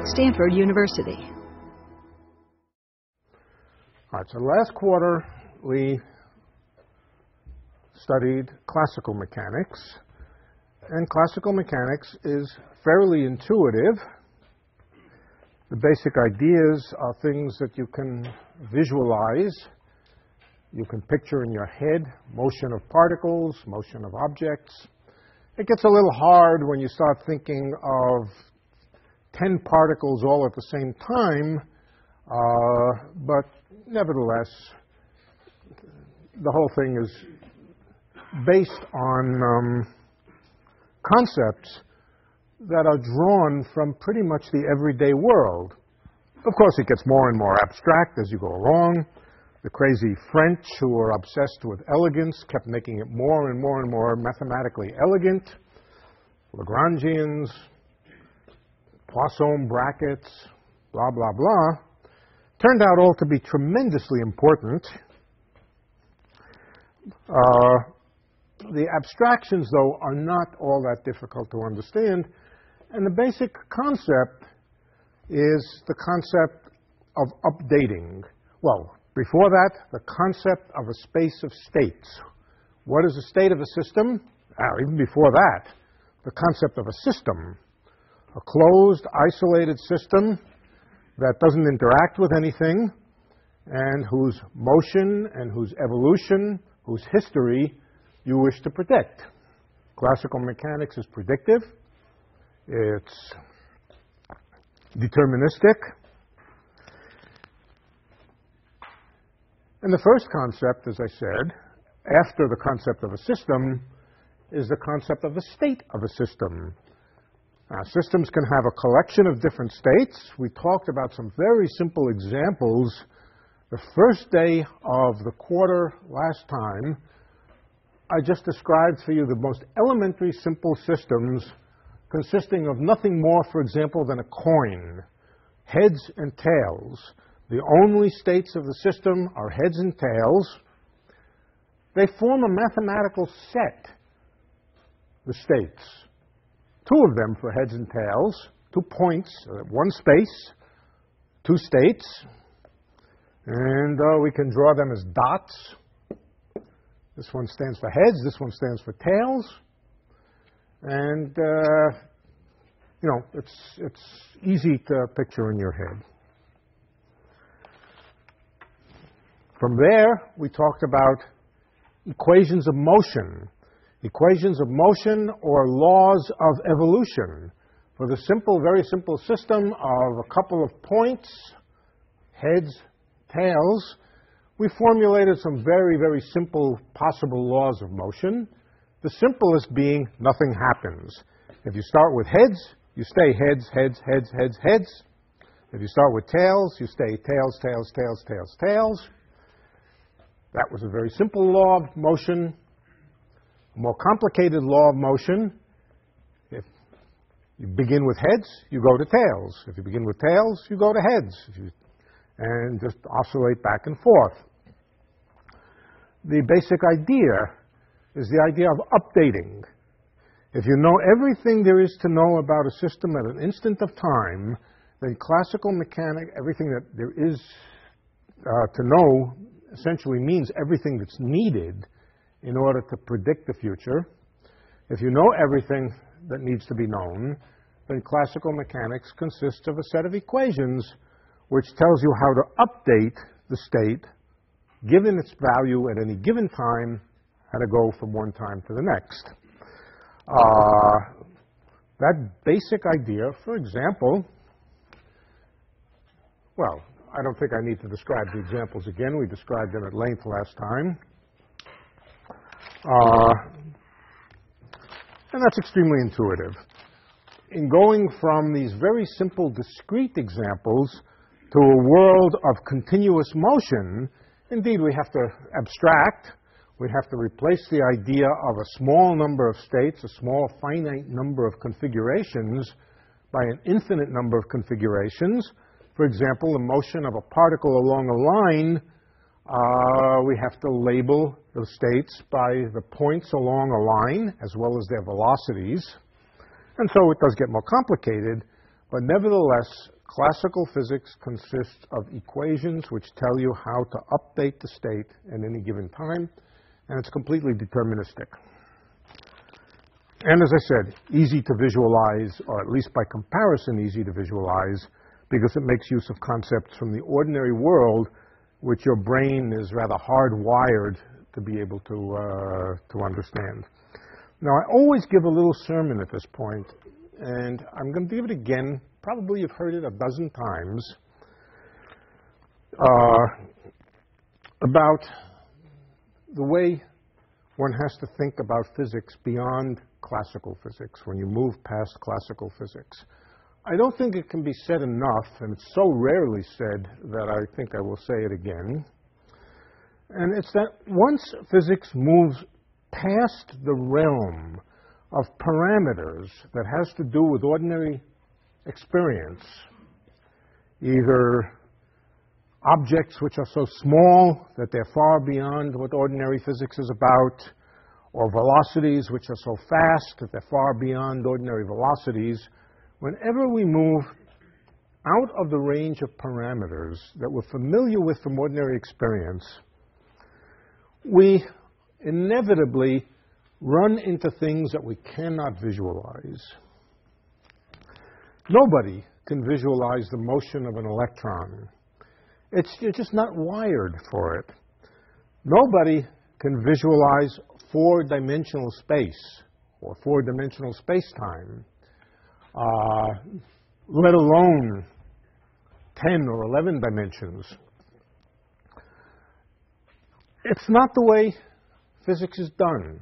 Stanford University. All right, so last quarter we studied classical mechanics, and classical mechanics is fairly intuitive. The basic ideas are things that you can visualize, you can picture in your head: motion of particles, motion of objects. It gets a little hard when you start thinking of 10 particles all at the same time, but nevertheless, the whole thing is based on concepts that are drawn from pretty much the everyday world. Of course, it gets more and more abstract as you go along. The crazy French, who were obsessed with elegance, kept making it more and more and more mathematically elegant. Lagrangians, Poisson brackets, blah, blah, blah, turned out all to be tremendously important. The abstractions, though, are not all that difficult to understand, and the basic concept is the concept of updating. Well, before that, the concept of a space of states. What is the state of a system? Even before that, the concept of a system. A closed, isolated system that doesn't interact with anything, and whose motion and whose evolution, whose history you wish to predict. Classical mechanics is predictive. It's deterministic. And the first concept, as I said, after the concept of a system, is the concept of the state of a system. Now, systems can have a collection of different states. We talked about some very simple examples the first day of the quarter last time. I just described for you the most elementary simple systems consisting of nothing more, for example, than a coin, heads and tails. The only states of the system are heads and tails. They form a mathematical set, the states. Two of them for heads and tails, 2 points, one space, 2 states. And we can draw them as dots. This one stands for heads, this one stands for tails. And, you know, it's easy to picture in your head. From there, we talked about equations of motion. Equations of motion or laws of evolution. For the simple, very simple system of a couple of points, heads, tails, we formulated some very, very simple possible laws of motion. The simplest being nothing happens. If you start with heads, you stay heads, heads, heads, heads, heads. If you start with tails, you stay tails, tails, tails, tails, tails. That was a very simple law of motion. A more complicated law of motion: if you begin with heads, you go to tails. If you begin with tails, you go to heads. And just oscillate back and forth. The basic idea is the idea of updating. If you know everything there is to know about a system at an instant of time, then classical mechanics, everything that there is to know, essentially means everything that's needed in order to predict the future. If you know everything that needs to be known, then classical mechanics consists of a set of equations which tells you how to update the state, given its value at any given time, how to go from one time to the next. That basic idea, for example, well, I don't think I need to describe the examples again. We described them at length last time. And that's extremely intuitive. In going from these very simple discrete examples to a world of continuous motion, indeed we have to abstract. We have to replace the idea of a small number of states, a small finite number of configurations, by an infinite number of configurations. For example, the motion of a particle along a line, we have to label the states by the points along a line as well as their velocities. And so it does get more complicated, but nevertheless, Classical physics consists of equations which tell you how to update the state at any given time, and it's completely deterministic. And as I said, easy to visualize, or at least by comparison easy to visualize, because it makes use of concepts from the ordinary world, which your brain is rather hardwired to be able to understand. Now, I always give a little sermon at this point, and I'm going to give it again. Probably you've heard it a dozen times, about the way one has to think about physics beyond classical physics, when you move past classical physics. I don't think it can be said enough, and it's so rarely said that I think I will say it again. And it's that once physics moves past the realm of parameters that has to do with ordinary experience, either objects which are so small that they're far beyond what ordinary physics is about, or velocities which are so fast that they're far beyond ordinary velocities, whenever we move out of the range of parameters that we're familiar with from ordinary experience, we inevitably run into things that we cannot visualize. Nobody can visualize the motion of an electron. You're just not wired for it. Nobody can visualize four-dimensional space or four-dimensional space-time, let alone 10 or 11 dimensions. It's not the way physics is done.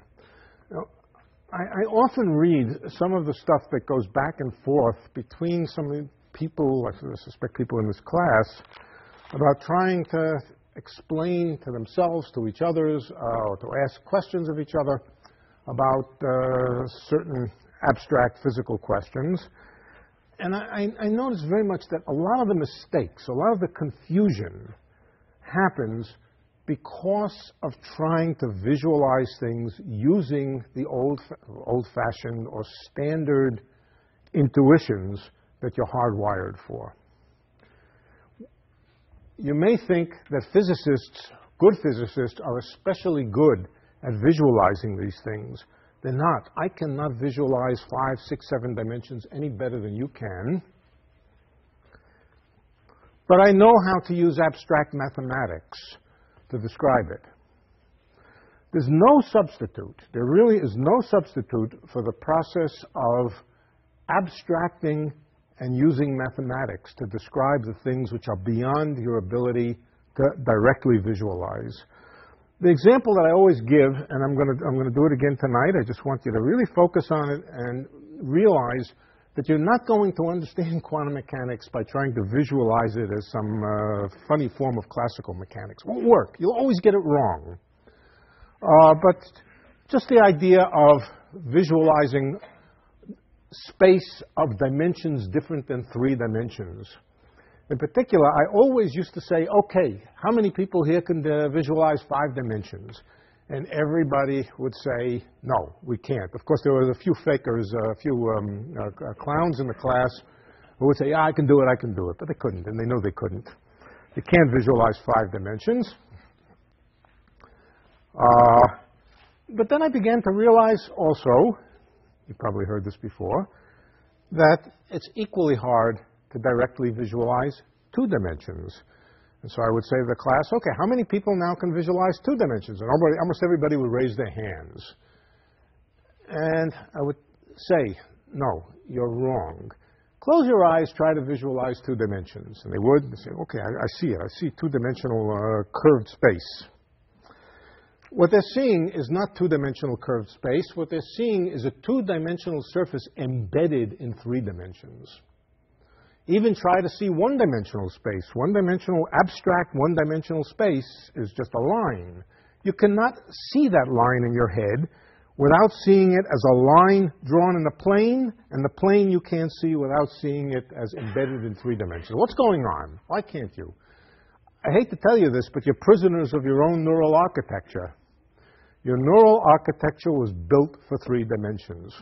I often read some of the stuff that goes back and forth between some of the people, I suspect people in this class, about trying to explain to themselves, to each others, or to ask questions of each other about certain abstract physical questions. And I notice very much that a lot of the mistakes, a lot of the confusion happens because of trying to visualize things using the old-fashioned or standard intuitions that you're hardwired for. You may think that physicists, good physicists, are especially good at visualizing these things. They're not. I cannot visualize 5, 6, 7 dimensions any better than you can. But I know how to use abstract mathematics to describe it. There's no substitute. There really is no substitute for the process of abstracting and using mathematics to describe the things which are beyond your ability to directly visualize. The example that I always give, and I'm going to do it again tonight, I just want you to really focus on it and realize that you're not going to understand quantum mechanics by trying to visualize it as some funny form of classical mechanics. It won't work. You'll always get it wrong. But just the idea of visualizing space of dimensions different than 3 dimensions. In particular, I always used to say, okay, how many people here can visualize 5 dimensions? And everybody would say, no, we can't. Of course, there were a few fakers, a few clowns in the class who would say, yeah, I can do it, but they couldn't, and they know they couldn't. You can't visualize 5 dimensions. But then I began to realize also, you probably heard this before, that it's equally hard to directly visualize 2 dimensions. And so I would say to the class, okay, how many people now can visualize 2 dimensions? And almost everybody would raise their hands. And I would say, no, you're wrong. Close your eyes, try to visualize 2 dimensions. And they would. They say, okay, I see it. I see 2-dimensional curved space. What they're seeing is not 2-dimensional curved space. What they're seeing is a 2-dimensional surface embedded in 3 dimensions. Even try to see 1-dimensional space. 1-dimensional, abstract 1-dimensional space is just a line. You cannot see that line in your head without seeing it as a line drawn in a plane, and the plane you can't see without seeing it as embedded in 3 dimensions. What's going on? Why can't you? I hate to tell you this, but you're prisoners of your own neural architecture. Your neural architecture was built for 3 dimensions.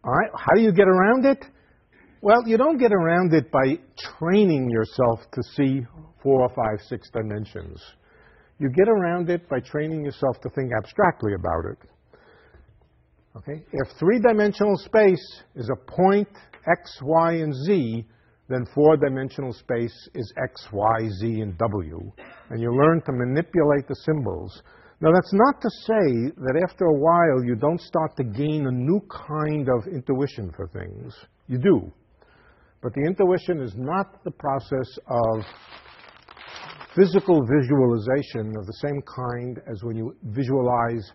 All right? How do you get around it? Well, you don't get around it by training yourself to see 4, 5, 6 dimensions. You get around it by training yourself to think abstractly about it. Okay? If 3-dimensional space is a point x, y, and z, then 4-dimensional space is x, y, z, and w. And you learn to manipulate the symbols. Now, that's not to say that after a while you don't start to gain a new kind of intuition for things. You do. But the intuition is not the process of physical visualization of the same kind as when you visualize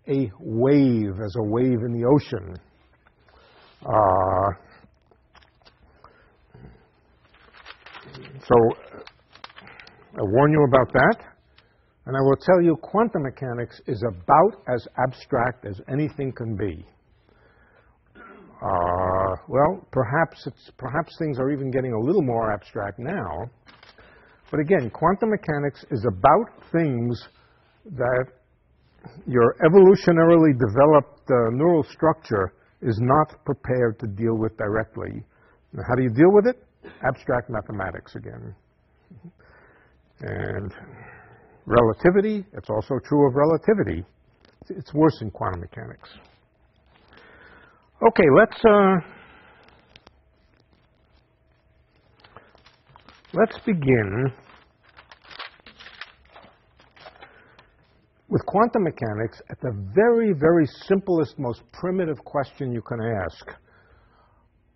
a wave as a wave in the ocean. So I warn you about that. And I will tell you, quantum mechanics is about as abstract as anything can be. Well, perhaps things are even getting a little more abstract now. But again, quantum mechanics is about things that your evolutionarily developed neural structure is not prepared to deal with directly. Now, how do you deal with it? Abstract mathematics again. And relativity, it's also true of relativity. It's worse in quantum mechanics. Okay, let's begin with quantum mechanics at the very, very simplest, most primitive question you can ask.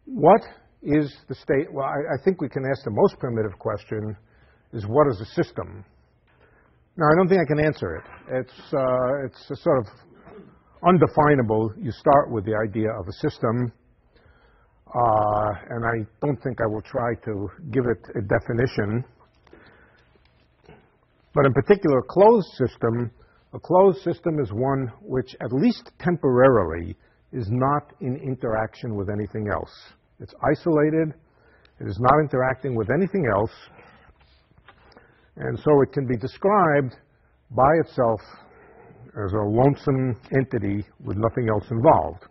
What is the state? Well, I think we can ask the most primitive question is, what is a system? Now, I don't think I can answer it. It's a sort of undefinable. You start with the idea of a system, and I don't think I will try to give it a definition. But in particular, a closed system is one which, at least temporarily, is not in interaction with anything else. It's isolated. It is not interacting with anything else. And so it can be described by itself as a lonesome entity with nothing else involved.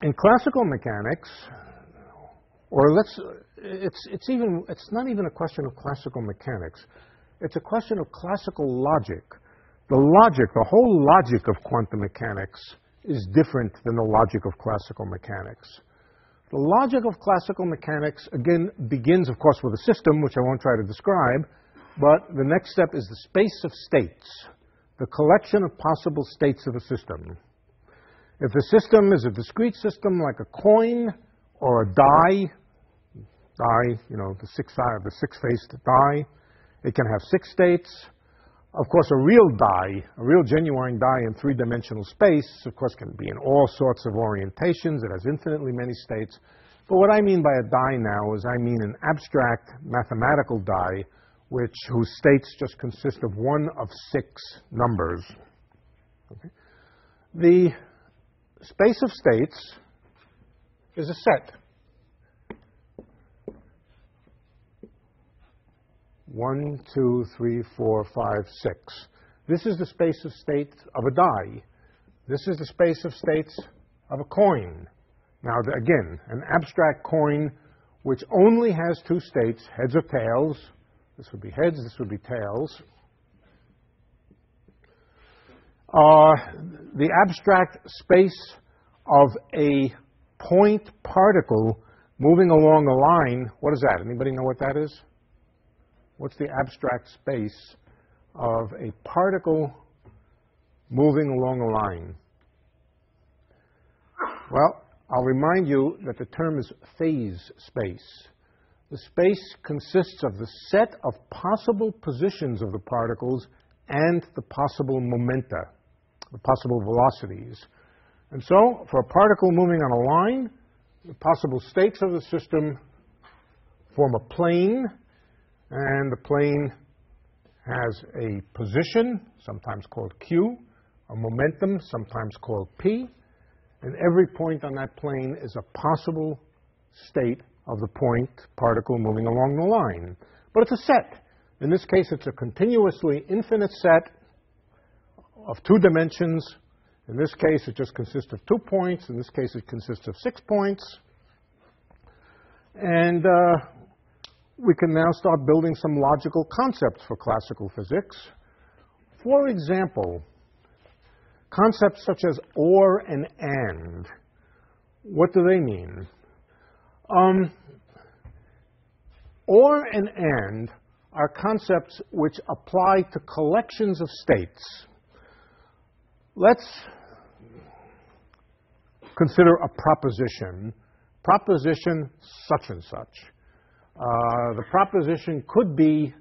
In classical mechanics, or it's not even a question of classical mechanics. It's a question of classical logic. The whole logic of quantum mechanics is different than the logic of classical mechanics. The logic of classical mechanics, again, begins, of course, with a system, which I won't try to describe, but the next step is the space of states, the collection of possible states of a system. If the system is a discrete system like a coin or a die, you know, the six-faced die, it can have 6 states. Of course, a real die, a real genuine die in 3-dimensional space, of course, can be in all sorts of orientations. It has infinitely many states. But what I mean by a die now is I mean an abstract mathematical die whose states just consist of one of 6 numbers. Okay? The space of states is a set. 1, 2, 3, 4, 5, 6. This is the space of states of a die. This is the space of states of a coin. Now, again, an abstract coin which only has 2 states, heads or tails. This would be heads, this would be tails. The abstract space of a point particle moving along a line, what is that? Anybody know what that is? What's the abstract space of a particle moving along a line? Well, I'll remind you that the term is phase space. The space consists of the set of possible positions of the particles and the possible momenta, the possible velocities. And so, for a particle moving on a line, the possible states of the system form a plane, and the plane has a position, sometimes called Q, a momentum, sometimes called P, and every point on that plane is a possible state of the point particle moving along the line. But it's a set. In this case, it's a continuously infinite set of 2 dimensions, In this case, it just consists of 2 points. In this case, it consists of 6 points. And we can now start building some logical concepts for classical physics. For example, concepts such as or and and. What do they mean? Or and and are concepts which apply to collections of states. Let's consider a proposition. Proposition such and such. The proposition could be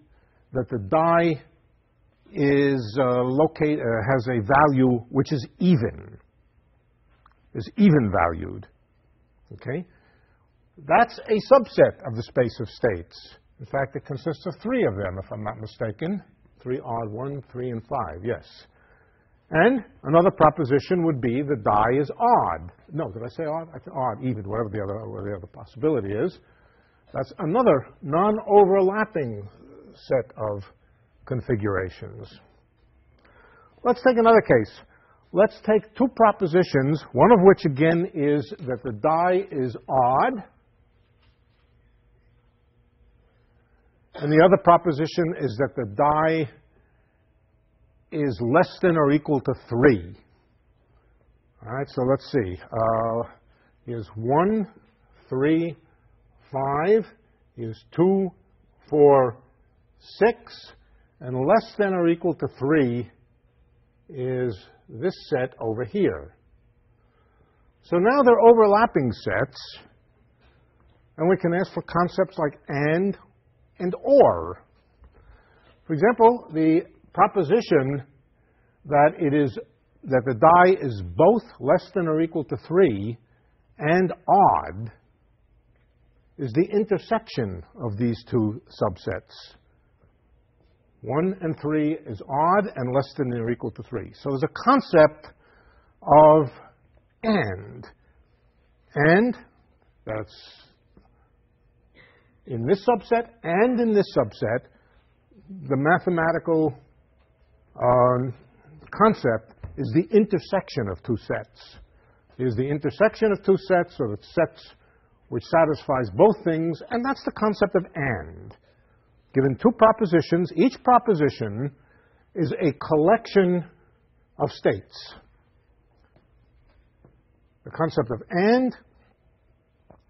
that the die is has a value which is even valued. Okay? That's a subset of the space of states. In fact, it consists of 3 of them, if I'm not mistaken. 3 odd, 1, 3, and 5, yes. And another proposition would be the die is odd. No, did I say odd? I said odd, even, whatever the other possibility is. That's another non-overlapping set of configurations. Let's take another case. Let's take 2 propositions, one of which, again, is that the die is odd, and the other proposition is that the die is less than or equal to 3. All right, so let's see. Here's 1, 3, 5. Here's 2, 4, 6. And less than or equal to 3 is this set over here. So now they're overlapping sets. And we can ask for concepts like and or. For example, the proposition that the die is both less than or equal to 3 and odd is the intersection of these 2 subsets. 1 and 3 is odd and less than or equal to 3. So there's a concept of and that's in this subset and in this subset. The mathematical concept is the intersection of 2 sets. Is the intersection of 2 sets, or the sets which satisfies both things, and that's the concept of and. Given 2 propositions, each proposition is a collection of states. The concept of and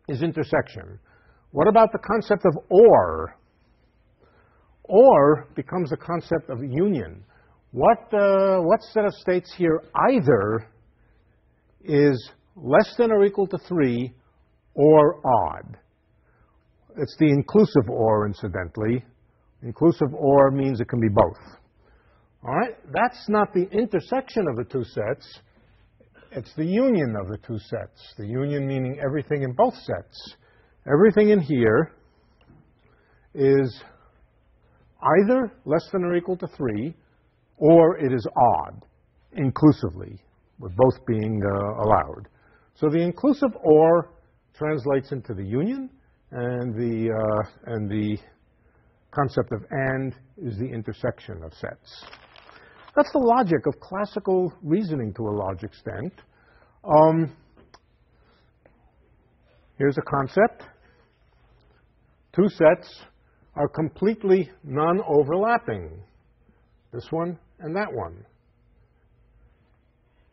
is intersection. What about the concept of or? Or becomes a concept of union. What set of states here either is less than or equal to 3 or odd? It's the inclusive or, incidentally. Inclusive or means it can be both. All right? That's not the intersection of the 2 sets. It's the union of the 2 sets. The union meaning everything in both sets. Everything in here is either less than or equal to 3, or it is odd, inclusively, with both being allowed. So the inclusive or translates into the union, and the concept of and is the intersection of sets. That's the logic of classical reasoning to a large extent. Here's a concept. 2 sets are completely non-overlapping, this one and that one.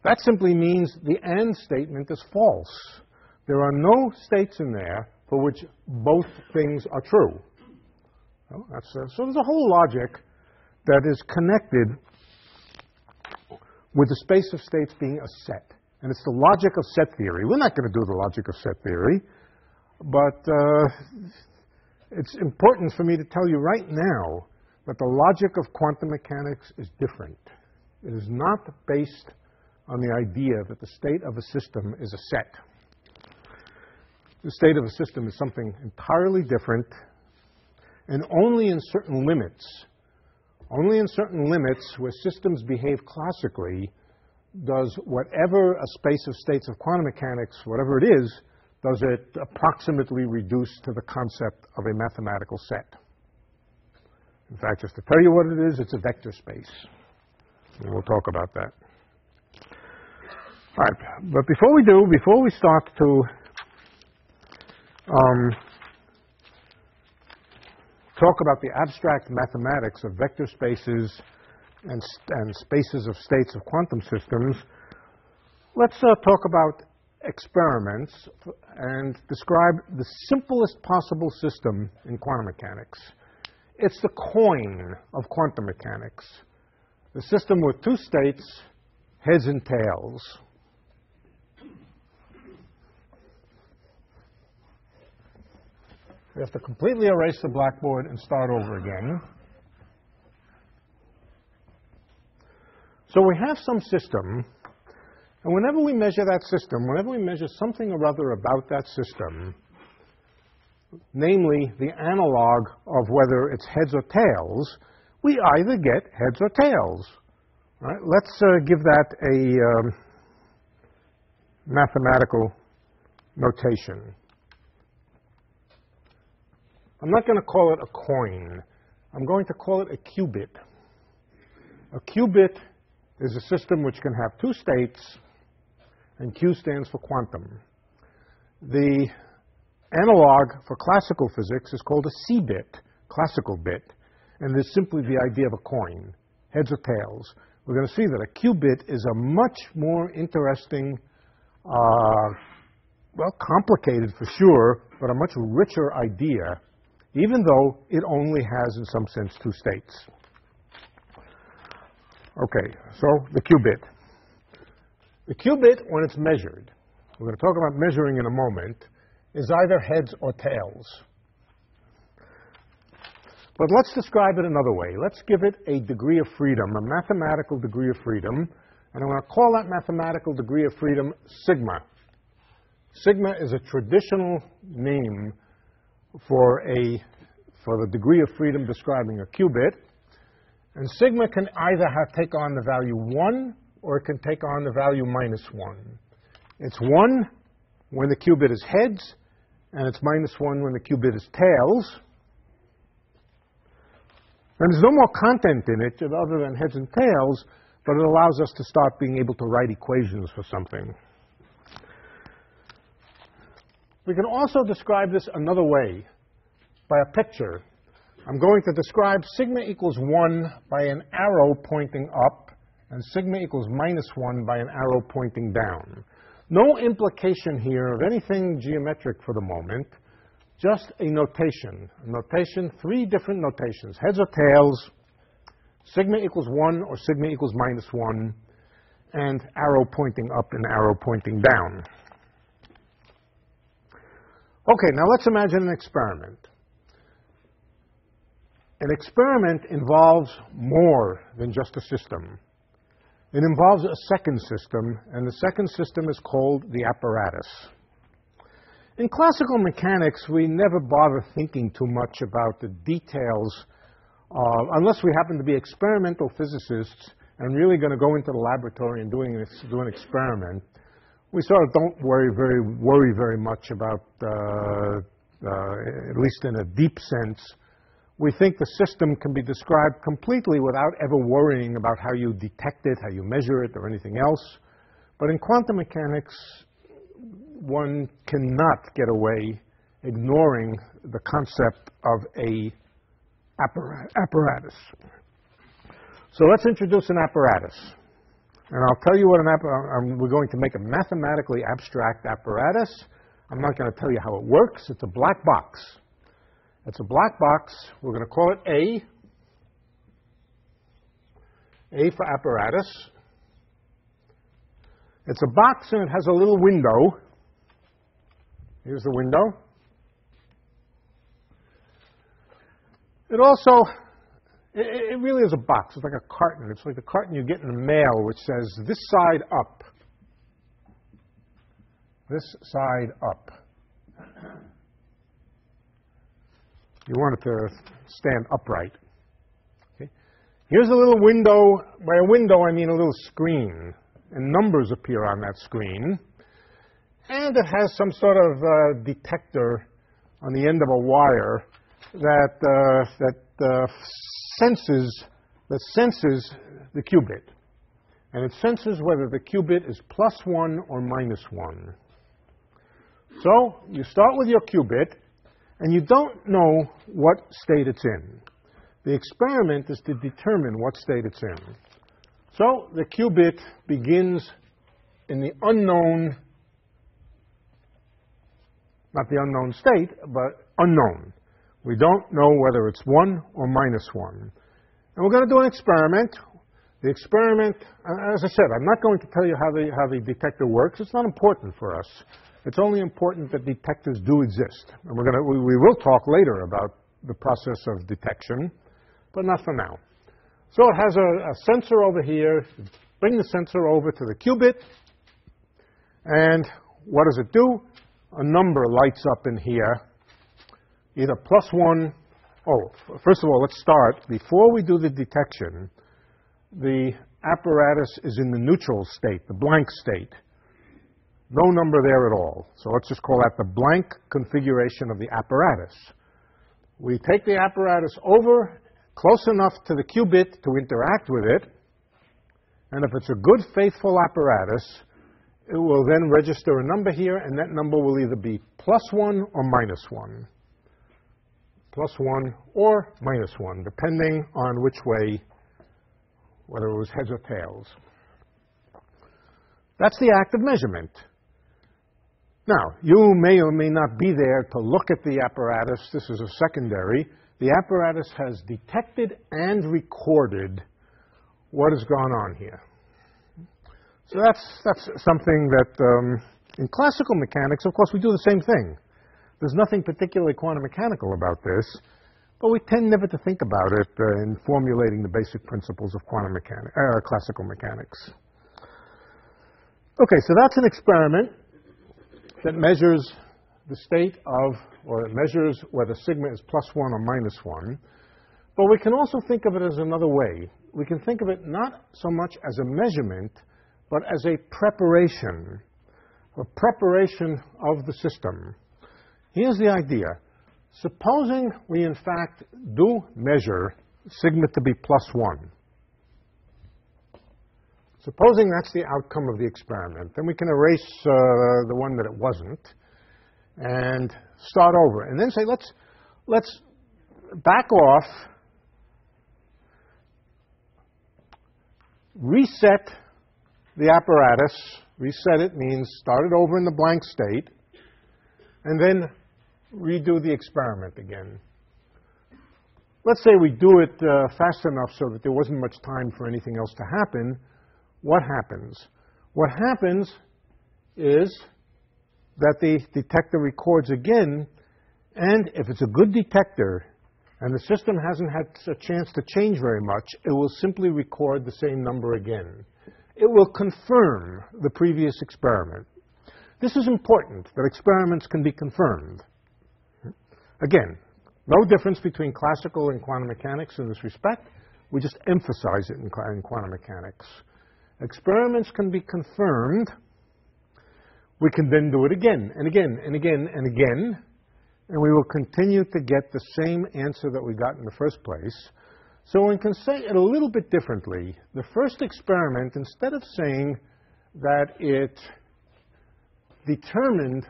That simply means the and statement is false. There are no states in there for which both things are true. So there's a whole logic that is connected with the space of states being a set. And it's the logic of set theory. We're not going to do the logic of set theory, but it's important for me to tell you right now that the logic of quantum mechanics is different. It is not based on the idea that the state of a system is a set. The state of a system is something entirely different, and only in certain limits where systems behave classically does whatever a space of states of quantum mechanics, whatever it is, does it approximately reduce to the concept of a mathematical set. In fact, just to tell you what it is, it's a vector space. And we'll talk about that. All right, but before we start to talk about the abstract mathematics of vector spaces and spaces of states of quantum systems, let's talk about experiments and describe the simplest possible system in quantum mechanics. It's the coin of quantum mechanics, the system with two states, heads and tails. We have to completely erase the blackboard and start over again. So we have some system, and whenever we measure that system, whenever we measure something or other about that system, namely the analog of whether it's heads or tails, we either get heads or tails. All right? Let's give that a mathematical notation. I'm not going to call it a coin. I'm going to call it a qubit. A qubit is a system which can have two states, and Q stands for quantum. The analog for classical physics is called a C-bit, classical bit, and it's simply the idea of a coin, heads or tails. We're going to see that a qubit is a much more interesting, well, complicated for sure, but a much richer idea, even though it only has, in some sense, two states. Okay, so the qubit. The qubit, when it's measured, we're going to talk about measuring in a moment, is either heads or tails. But let's describe it another way. Let's give it a degree of freedom, a mathematical degree of freedom, and I'm going to call that mathematical degree of freedom sigma. Sigma is a traditional name for the degree of freedom describing a qubit, and sigma can either take on the value 1 or it can take on the value -1. It's 1 when the qubit is heads, and it's -1 when the qubit is tails. And there's no more content in it other than heads and tails, but it allows us to start being able to write equations for something. We can also describe this another way, by a picture. I'm going to describe sigma equals 1 by an arrow pointing up, and sigma equals -1 by an arrow pointing down. No implication here of anything geometric for the moment, just a notation. A notation, three different notations, heads or tails, sigma equals 1 or sigma equals -1, and arrow pointing up and arrow pointing down. Okay, now let's imagine an experiment. An experiment involves more than just a system. It involves a second system, and the second system is called the apparatus. In classical mechanics, we never bother thinking too much about the details, unless we happen to be experimental physicists and really going to go into the laboratory and do an experiment. We sort of don't worry very much about, at least in a deep sense. We think the system can be described completely without ever worrying about how you detect it, how you measure it, or anything else. But in quantum mechanics, one cannot get away ignoring the concept of a apparatus. So let's introduce an apparatus. And I'll tell you what we're going to make a mathematically abstract apparatus. I'm not going to tell you how it works. It's a black box. It's a black box. We're going to call it A. A for apparatus. It's a box and it has a little window. Here's the window. It really is a box. It's like a carton. It's like the carton you get in the mail which says, this side up. This side up. You want it to stand upright. Okay. Here's a little window. By a window, I mean a little screen. And numbers appear on that screen. And it has some sort of detector on the end of a wire that senses the qubit. and it senses whether the qubit is +1 or -1. So you start with your qubit, and you don't know what state it's in. The experiment is to determine what state it's in. So the qubit begins in the unknown, not the unknown state, but unknown. We don't know whether it's 1 or -1. And we're going to do an experiment. The experiment, as I said, I'm not going to tell you how the detector works. It's not important for us. It's only important that detectors do exist. And we will talk later about the process of detection, but not for now. So it has a sensor over here. Bring the sensor over to the qubit, and what does it do? A number lights up in here, either +1. Oh, first of all, let's start. Before we do the detection, the apparatus is in the neutral state, the blank state. No number there at all. So let's just call that the blank configuration of the apparatus. We take the apparatus over close enough to the qubit to interact with it, and if it's a good, faithful apparatus, it will then register a number here, and that number will either be +1 or -1. +1 or -1, depending on which way, whether it was heads or tails. That's the act of measurement. Now, you may or may not be there to look at the apparatus. This is a secondary. The apparatus has detected and recorded what has gone on here. So that's something that, in classical mechanics, of course, we do the same thing. There's nothing particularly quantum mechanical about this, but we tend never to think about it in formulating the basic principles of classical mechanics. Okay, so that's an experiment that measures the state of, or it measures whether sigma is +1 or -1. But we can also think of it as another way. We can think of it not so much as a measurement, but as a preparation of the system. Here's the idea. Supposing we, in fact, do measure sigma to be +1. Supposing that's the outcome of the experiment, then we can erase the one that it wasn't and start over. And then say, let's back off, reset the apparatus. Reset it means start it over in the blank state, and then redo the experiment again. Let's say we do it fast enough so that there wasn't much time for anything else to happen. What happens? What happens is that the detector records again, and if it's a good detector and the system hasn't had a chance to change very much, it will simply record the same number again. It will confirm the previous experiment. This is important, that experiments can be confirmed. Again, no difference between classical and quantum mechanics in this respect. We just emphasize it in quantum mechanics. Experiments can be confirmed. We can then do it again and again and again and again, and we will continue to get the same answer that we got in the first place. So one can say it a little bit differently. The first experiment, instead of saying that it determined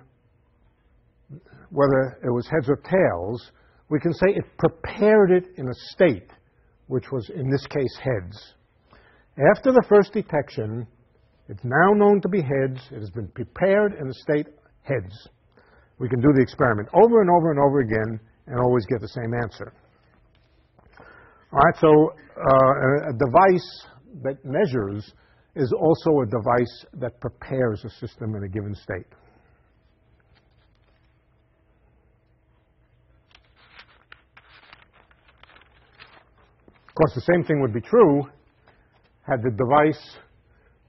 whether it was heads or tails, we can say it prepared it in a state, which was, in this case, heads. After the first detection, it's now known to be heads. It has been prepared in the state heads. We can do the experiment over and over and over again and always get the same answer. All right, so a device that measures is also a device that prepares a system in a given state. Of course, the same thing would be true had the device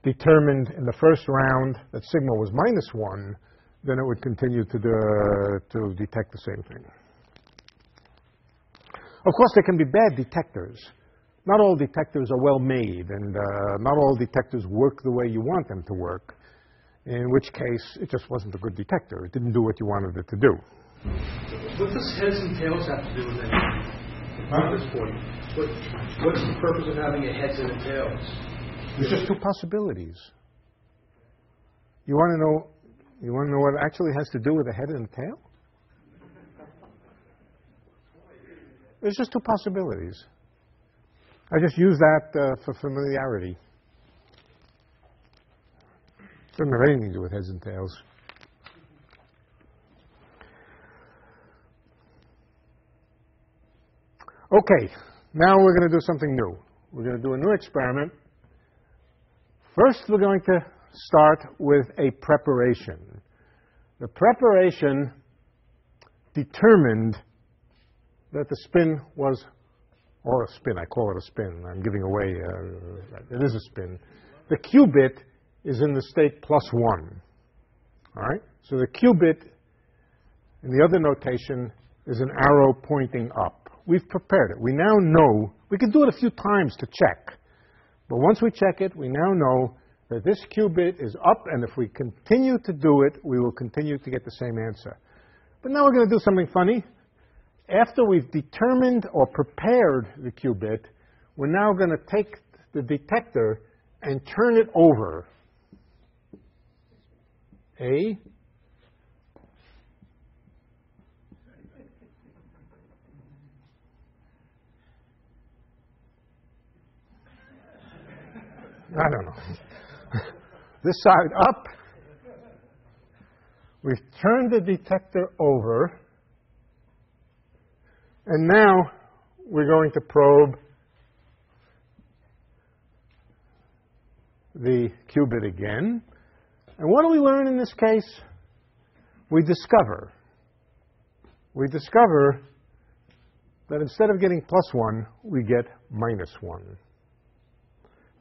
determined in the first round that sigma was -1, then it would continue to detect the same thing. Of course, there can be bad detectors. Not all detectors are well made, and not all detectors work the way you want them to work, in which case it just wasn't a good detector. It didn't do what you wanted it to do. What does heads and tails have to do with anything at this point? What's the purpose of having a heads and a tails? There's just two possibilities. You want to know what it actually has to do with the head and the tail? There's just two possibilities. I just use that for familiarity. Doesn't have anything to do with heads and tails. Okay, now we're going to do something new. We're going to do a new experiment. First, we're going to start with a preparation. The preparation determined that the spin was, or a spin, I call it a spin. I'm giving away, it is a spin. The qubit is in the state +1. All right? So the qubit, in the other notation, is an arrow pointing up. We've prepared it. We now know, we can do it a few times to check. But once we check it, we now know that this qubit is up, and if we continue to do it, we will continue to get the same answer. But now we're going to do something funny. After we've determined or prepared the qubit, we're now going to take the detector and turn it over. I don't know. This side up. We've turned the detector over. And now we're going to probe the qubit again. And what do we learn in this case? We discover that instead of getting +1, we get -1.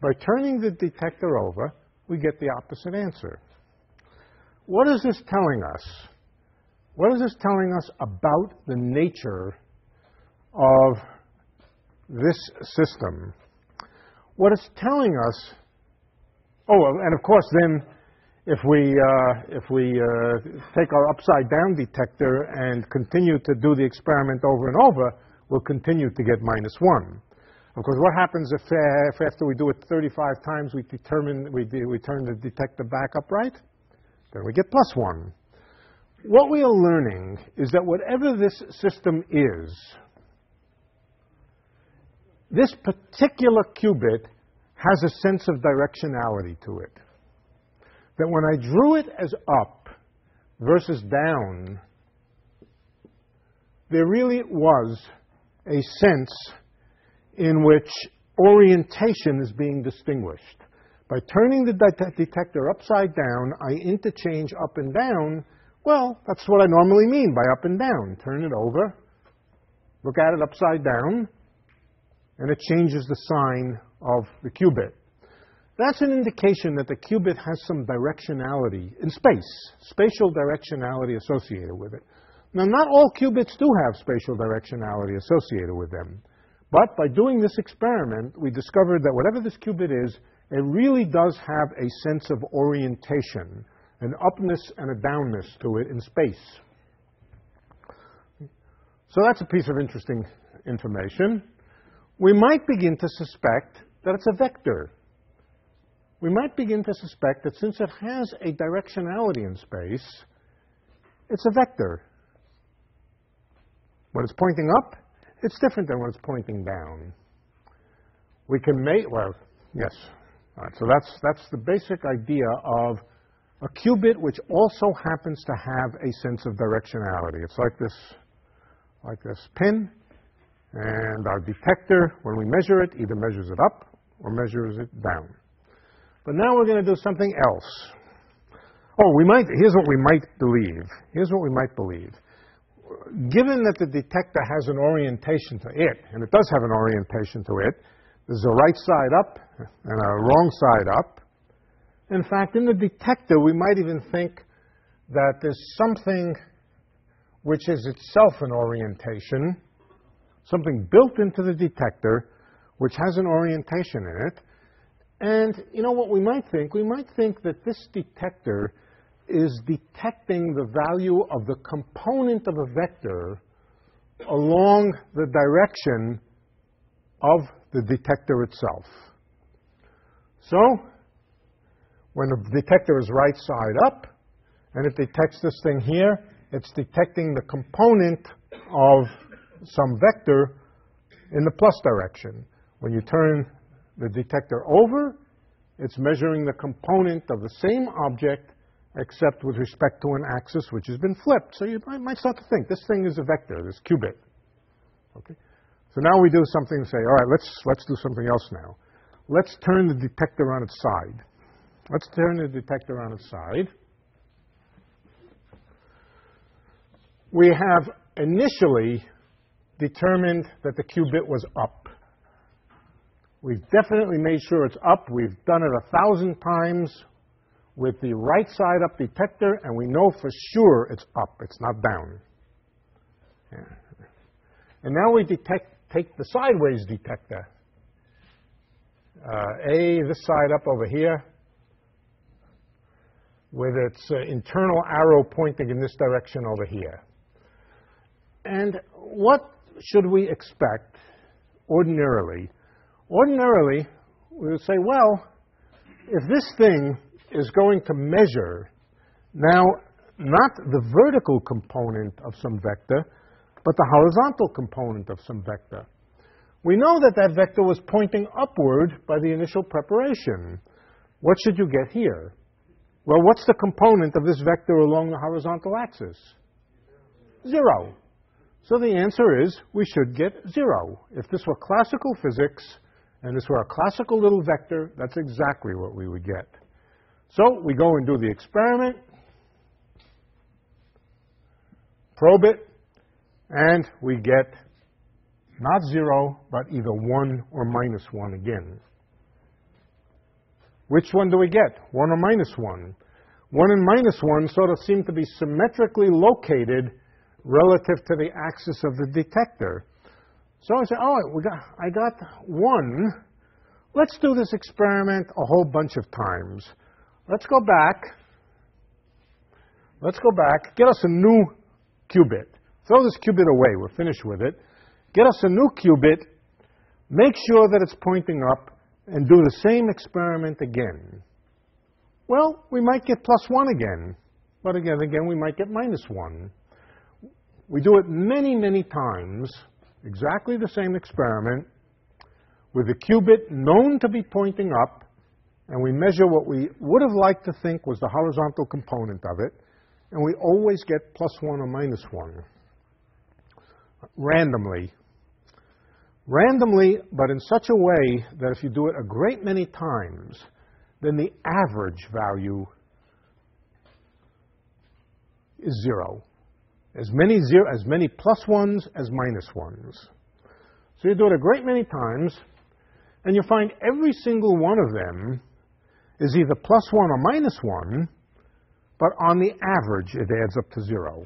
By turning the detector over, we get the opposite answer. What is this telling us? What is this telling us about the nature of this system? What it's telling us, and of course then, if we take our upside-down detector and continue to do the experiment over and over, we'll continue to get -1. Of course, what happens if after we do it 35 times, we turn the detector back upright? Then we get +1. What we are learning is that whatever this system is, this particular qubit has a sense of directionality to it. That when I drew it as up versus down, there really was a sense in which orientation is being distinguished. By turning the detector upside down, I interchange up and down. Well, that's what I normally mean by up and down. Turn it over, look at it upside down, and it changes the sign of the qubit. That's an indication that the qubit has some directionality in space, spatial directionality associated with it. Now, not all qubits do have spatial directionality associated with them. But by doing this experiment, we discovered that whatever this qubit is, it really does have a sense of orientation, an upness and a downness to it in space. So that's a piece of interesting information. We might begin to suspect that it's a vector. We might begin to suspect that since it has a directionality in space, it's a vector. When it's pointing up, it's different than when it's pointing down. We can make, well, yes. All right, so that's the basic idea of a qubit which also happens to have a sense of directionality. It's like this pin, and our detector, when we measure it, either measures it up or measures it down. But now we're going to do something else. Here's what we might believe. Here's what we might believe. Given that the detector has an orientation to it, and it does have an orientation to it, there's a right side up and a wrong side up. In fact, in the detector, we might even think that there's something which is itself an orientation, something built into the detector which has an orientation in it. And you know what we might think? We might think that this detector is detecting the value of the component of a vector along the direction of the detector itself. So when the detector is right side up, and it detects this thing here, it's detecting the component of some vector in the plus direction. When you turn the detector over, it's measuring the component of the same object, except with respect to an axis which has been flipped. So you might start to think, this thing is a vector, this qubit. Okay? So now we do something and say, all right, let's do something else now. Let's turn the detector on its side. Let's turn the detector on its side. We have initially determined that the qubit was up. We've definitely made sure it's up. We've done it 1,000 times with the right side up detector, and we know for sure it's up. It's not down. Yeah. And now we take the sideways detector. This side up over here, with its internal arrow pointing in this direction over here. And what should we expect ordinarily? Ordinarily, we would say, well, if this thing is going to measure now not the vertical component of some vector, but the horizontal component of some vector, we know that that vector was pointing upward by the initial preparation. What should you get here? Well, what's the component of this vector along the horizontal axis? 0. So the answer is we should get 0. If this were classical physics and this were a classical little vector, that's exactly what we would get. So we go and do the experiment, probe it, and we get not 0, but either 1 or minus 1 again. Which one do we get, 1 or minus 1? 1 and minus 1 sort of seem to be symmetrically located relative to the axis of the detector. So I say, oh, I got 1. Let's do this experiment a whole bunch of times. Let's go back. Let's go back. Get us a new qubit. Throw this qubit away. We're finished with it. Get us a new qubit. Make sure that it's pointing up, and do the same experiment again. Well, we might get plus 1 again. But again, we might get minus 1. We do it many, many times, exactly the same experiment, with the qubit known to be pointing up, and we measure what we would have liked to think was the horizontal component of it, and we always get plus 1 or minus 1. Randomly. Randomly, but in such a way that if you do it a great many times, then the average value is 0. As many plus 1s as minus 1s. So you do it a great many times, and you find every single one of them is either plus 1 or minus 1, but on the average it adds up to 0.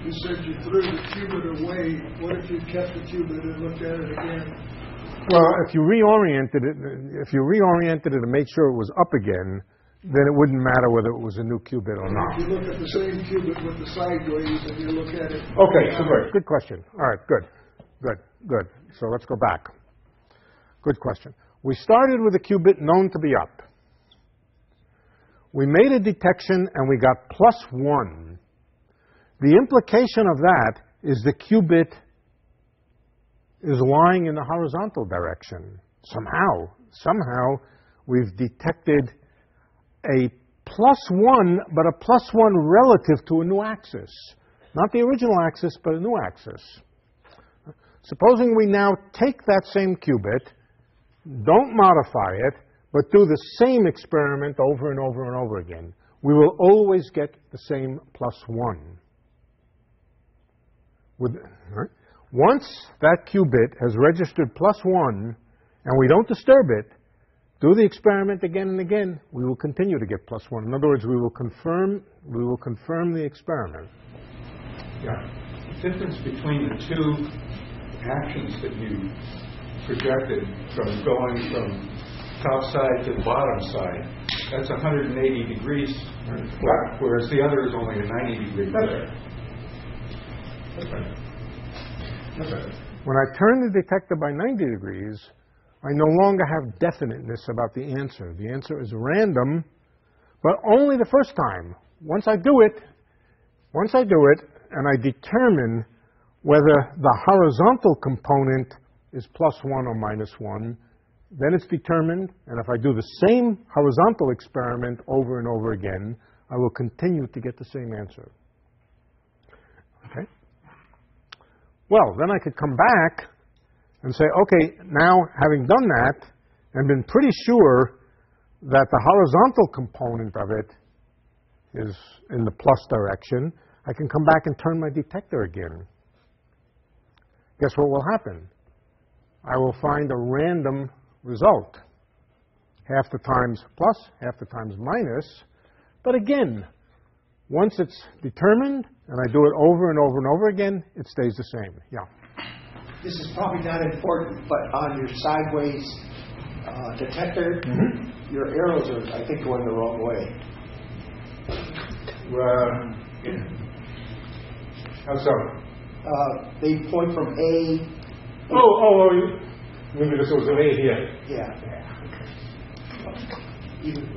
You said you threw the qubit away. What if you kept the qubit and looked at it again? Well, if you reoriented it and made sure it was up again, then it wouldn't matter whether it was a new qubit or not. If you look at the same qubit with the sideways and you look at it... Okay, so good question. All right, good. So let's go back. Good question. We started with a qubit known to be up. We made a detection and we got plus 1. The implication of that is the qubit is lying in the horizontal direction. Somehow we've detected a plus 1, but a plus 1 relative to a new axis. Not the original axis, but a new axis. Supposing we now take that same qubit, don't modify it, but do the same experiment over and over and over again. We will always get the same plus 1. Once that qubit has registered plus 1, and we don't disturb it, do the experiment again and again, we will continue to get plus 1. In other words, we will confirm the experiment. Yeah. The difference between the two actions that you projected from going from top side to the bottom side, that's 180 degrees flat, whereas the other is only a 90 degree flip. That's right. When I turn the detector by 90 degrees, I no longer have definiteness about the answer. The answer is random, but only the first time. Once I do it, and I determine whether the horizontal component is +1 or -1, then it's determined, and if I do the same horizontal experiment over and over again, I will continue to get the same answer. Okay? Well, then I could come back and say, okay, now having done that and been pretty sure that the horizontal component of it is in the plus direction, I can come back and turn my detector again. Guess what will happen? I will find a random result. Half the times plus, half the times minus. But again, once it's determined and I do it over and over and over again, it stays the same. Yeah. This is probably not important, but on your sideways detector, your arrows are, I think, going the wrong way. How so? They point from A. Maybe this was an A here. Yeah.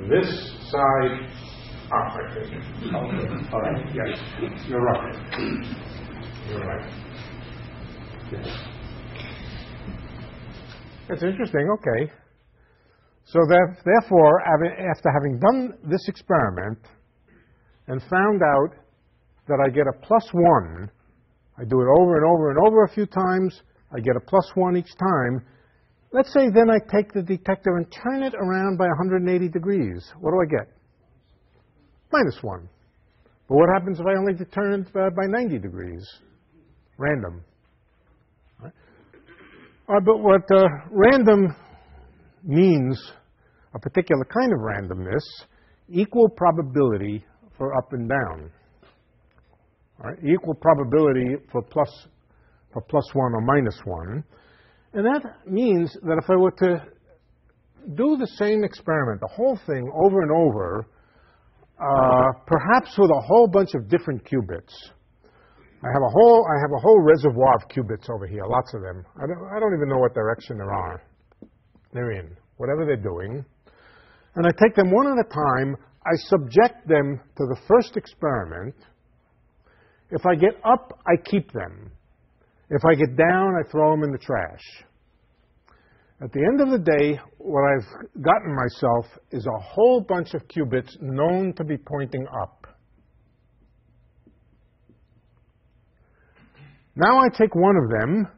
This side up, I think. Okay. All right. Yes, you're right. You're right. Yes. That's interesting. Okay. So therefore, after having done this experiment and found out that I get a +1, I do it over and over and over a few times, I get a +1 each time. Let's say then I take the detector and turn it around by 180 degrees. What do I get? -1. But what happens if I only turn it by 90 degrees? Random. Right? But what random means, a particular kind of randomness, equal probability for up and down. All right? Equal probability for +1 or -1. And that means that if I were to do the same experiment, the whole thing over and over, perhaps with a whole bunch of different qubits. I have a whole reservoir of qubits over here, lots of them. I don't even know what direction they're in, whatever they're doing. And I take them one at a time, I subject them to the first experiment. If I get up, I keep them. If I get down, I throw them in the trash. At the end of the day, what I've gotten myself is a whole bunch of qubits known to be pointing up. Now I take one of them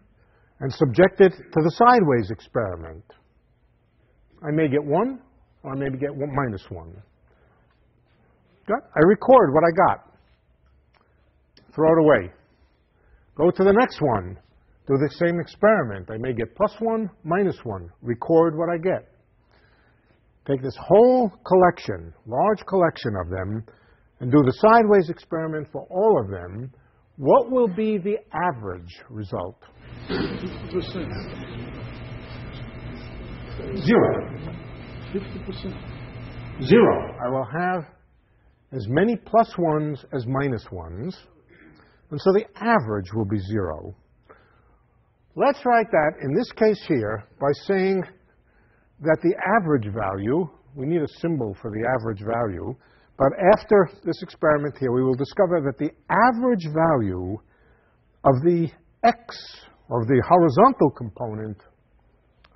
and subject it to the sideways experiment. I may get 1, or I may get -1. I record what I got. Throw it away. Go to the next one. Do the same experiment. I may get +1, -1. Record what I get. Take this whole collection, large collection of them, and do the sideways experiment for all of them. What will be the average result? 50%. 0. 50%. 0. I will have as many +1s as -1s, and so the average will be 0. Let's write that, in this case here, by saying that the average value, we need a symbol for the average value, but after this experiment here, we will discover that the average value of the x, of the horizontal component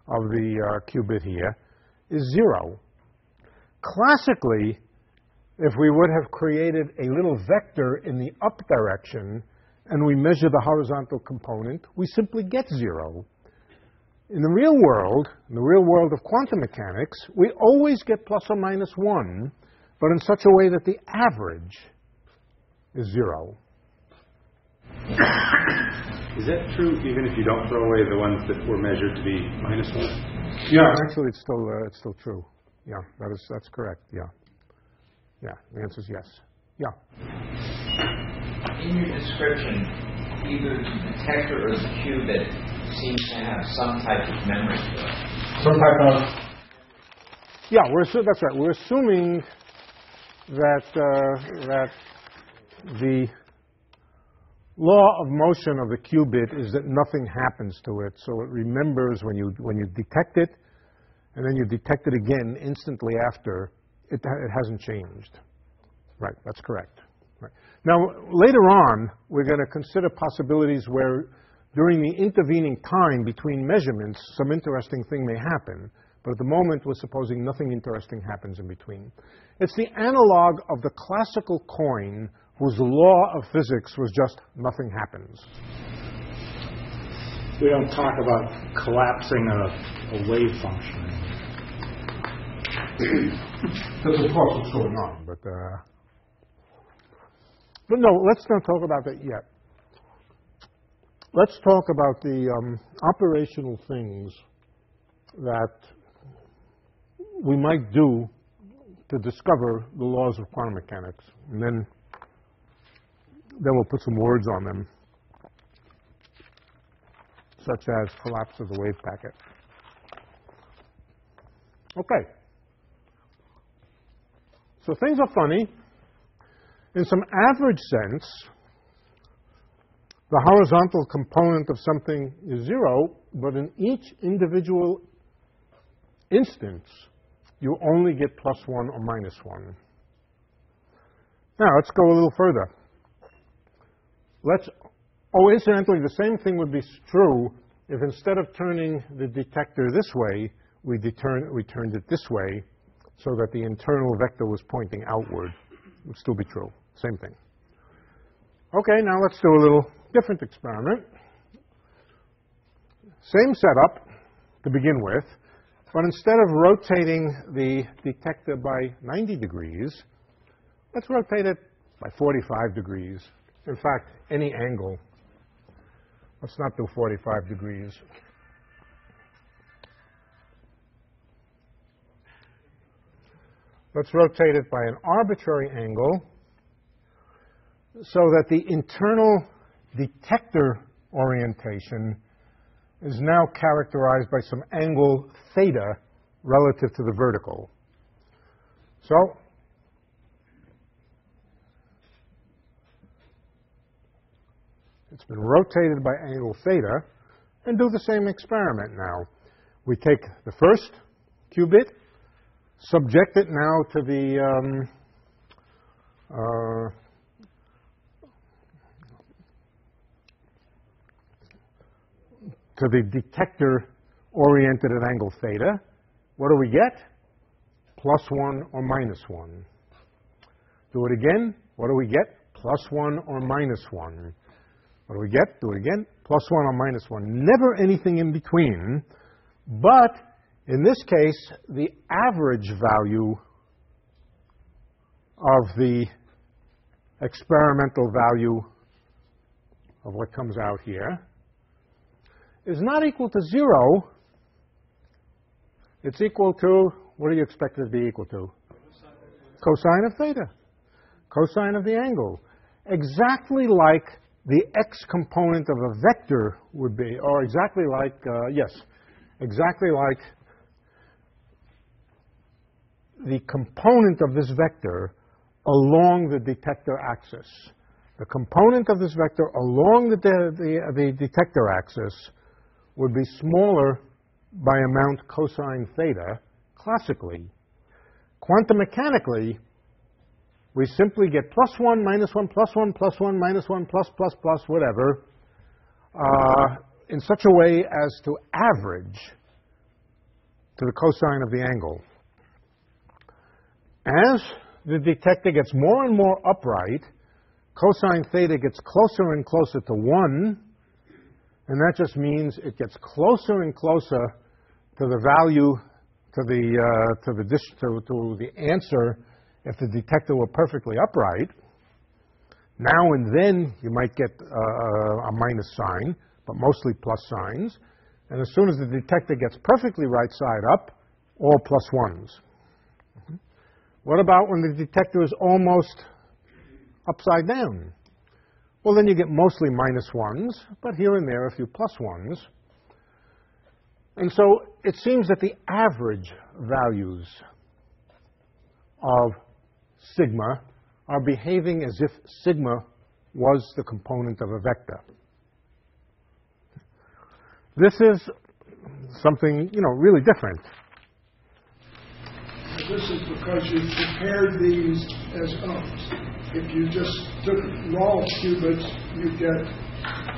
of the qubit here, is 0. Classically, if we would have created a little vector in the up direction and we measure the horizontal component, we simply get 0. In the real world of quantum mechanics, we always get +or -1, but in such a way that the average is 0. Is that true even if you don't throw away the ones that were measured to be -1? Yeah, actually, it's still true. Yeah, that's correct. Yeah. Yeah, the answer is yes. Yeah. In your description, either the detector or the qubit seems to have some type of memory to it. Some type of... Yeah, that's right. We're assuming that the law of motion of the qubit is that nothing happens to it, so it remembers when you detect it, and then you detect it again instantly after, it hasn't changed. Right, that's correct. Right. Now, later on, we're going to consider possibilities where during the intervening time between measurements, some interesting thing may happen. But at the moment, we're supposing nothing interesting happens in between. It's the analog of the classical coin whose law of physics was just nothing happens. We don't talk about collapsing a wave function. That's of course what's going on, but no, let's not talk about that yet. Let's talk about the operational things that we might do to discover the laws of quantum mechanics, and then we'll put some words on them, such as collapse of the wave packet. Okay. So things are funny. In some average sense, the horizontal component of something is 0, but in each individual instance, you only get +1 or -1. Now, let's go a little further. Incidentally, the same thing would be true if instead of turning the detector this way, we turned it this way so that the internal vector was pointing outward. It would still be true. Same thing. Okay, now let's do a little different experiment. Same setup to begin with, but instead of rotating the detector by 90 degrees, let's rotate it by 45 degrees. In fact, any angle. Let's not do 45 degrees. Let's rotate it by an arbitrary angle so that the internal detector orientation is now characterized by some angle theta relative to the vertical. So it's been rotated by angle theta, and do the same experiment now. We take the first qubit, subject it now to the detector oriented at angle theta. What do we get? +1 or -1. Do it again. What do we get? +1 or -1. What do we get? Do it again. +1 or -1. Never anything in between. But in this case, the average value of the experimental value of what comes out here is not equal to 0. It's equal to, what do you expect it to be equal to? Cosine of theta. Cosine of the angle. Exactly like the x component of a vector would be, or exactly like, exactly like the component of this vector along the detector axis. The component of this vector along the detector axis would be smaller by amount cosine theta classically. Quantum mechanically, we simply get +1, -1, +1, +1, -1, plus, whatever, in such a way as to average to the cosine of the angle. As the detector gets more and more upright, cosine theta gets closer and closer to 1, and that just means it gets closer and closer to the value, to the answer if the detector were perfectly upright. Now and then you might get a minus sign, but mostly plus signs. And as soon as the detector gets perfectly right side up, all +1s. What about when the detector is almost upside down? Well, then you get mostly -1s, but here and there a few +1s. And so it seems that the average values of sigma are behaving as if sigma was the component of a vector. This is something, really different. this is because you prepared these as ups. If you just took raw qubits, you get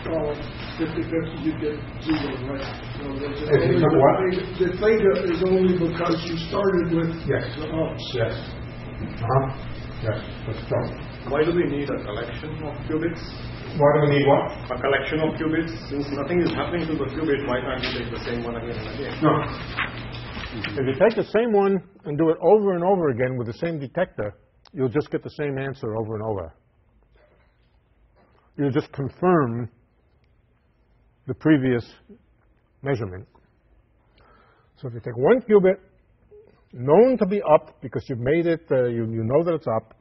50-50, you get 0, right? So the theta is only because you started with the ups. Yes. Yes, that's true. Why do we need a collection of qubits? Why do we need what? A collection of qubits. Since nothing is happening to the qubit, why can't we take the same one again and again? No. If you take the same one and do it over and over again with the same detector, you'll just get the same answer over and over. You'll just confirm the previous measurement. So if you take one qubit, known to be up because you've made it, you know that it's up,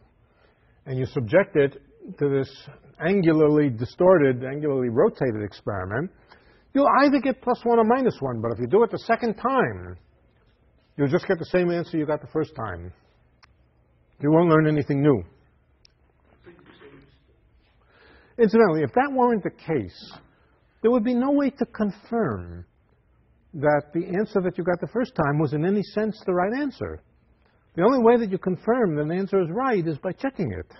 and you subject it to this angularly distorted, angularly rotated experiment, you'll either get +1 or -1, but if you do it the second time, you'll just get the same answer you got the first time. You won't learn anything new. Incidentally, if that weren't the case, there would be no way to confirm that the answer that you got the first time was in any sense the right answer. The only way that you confirm that the answer is right is by checking it.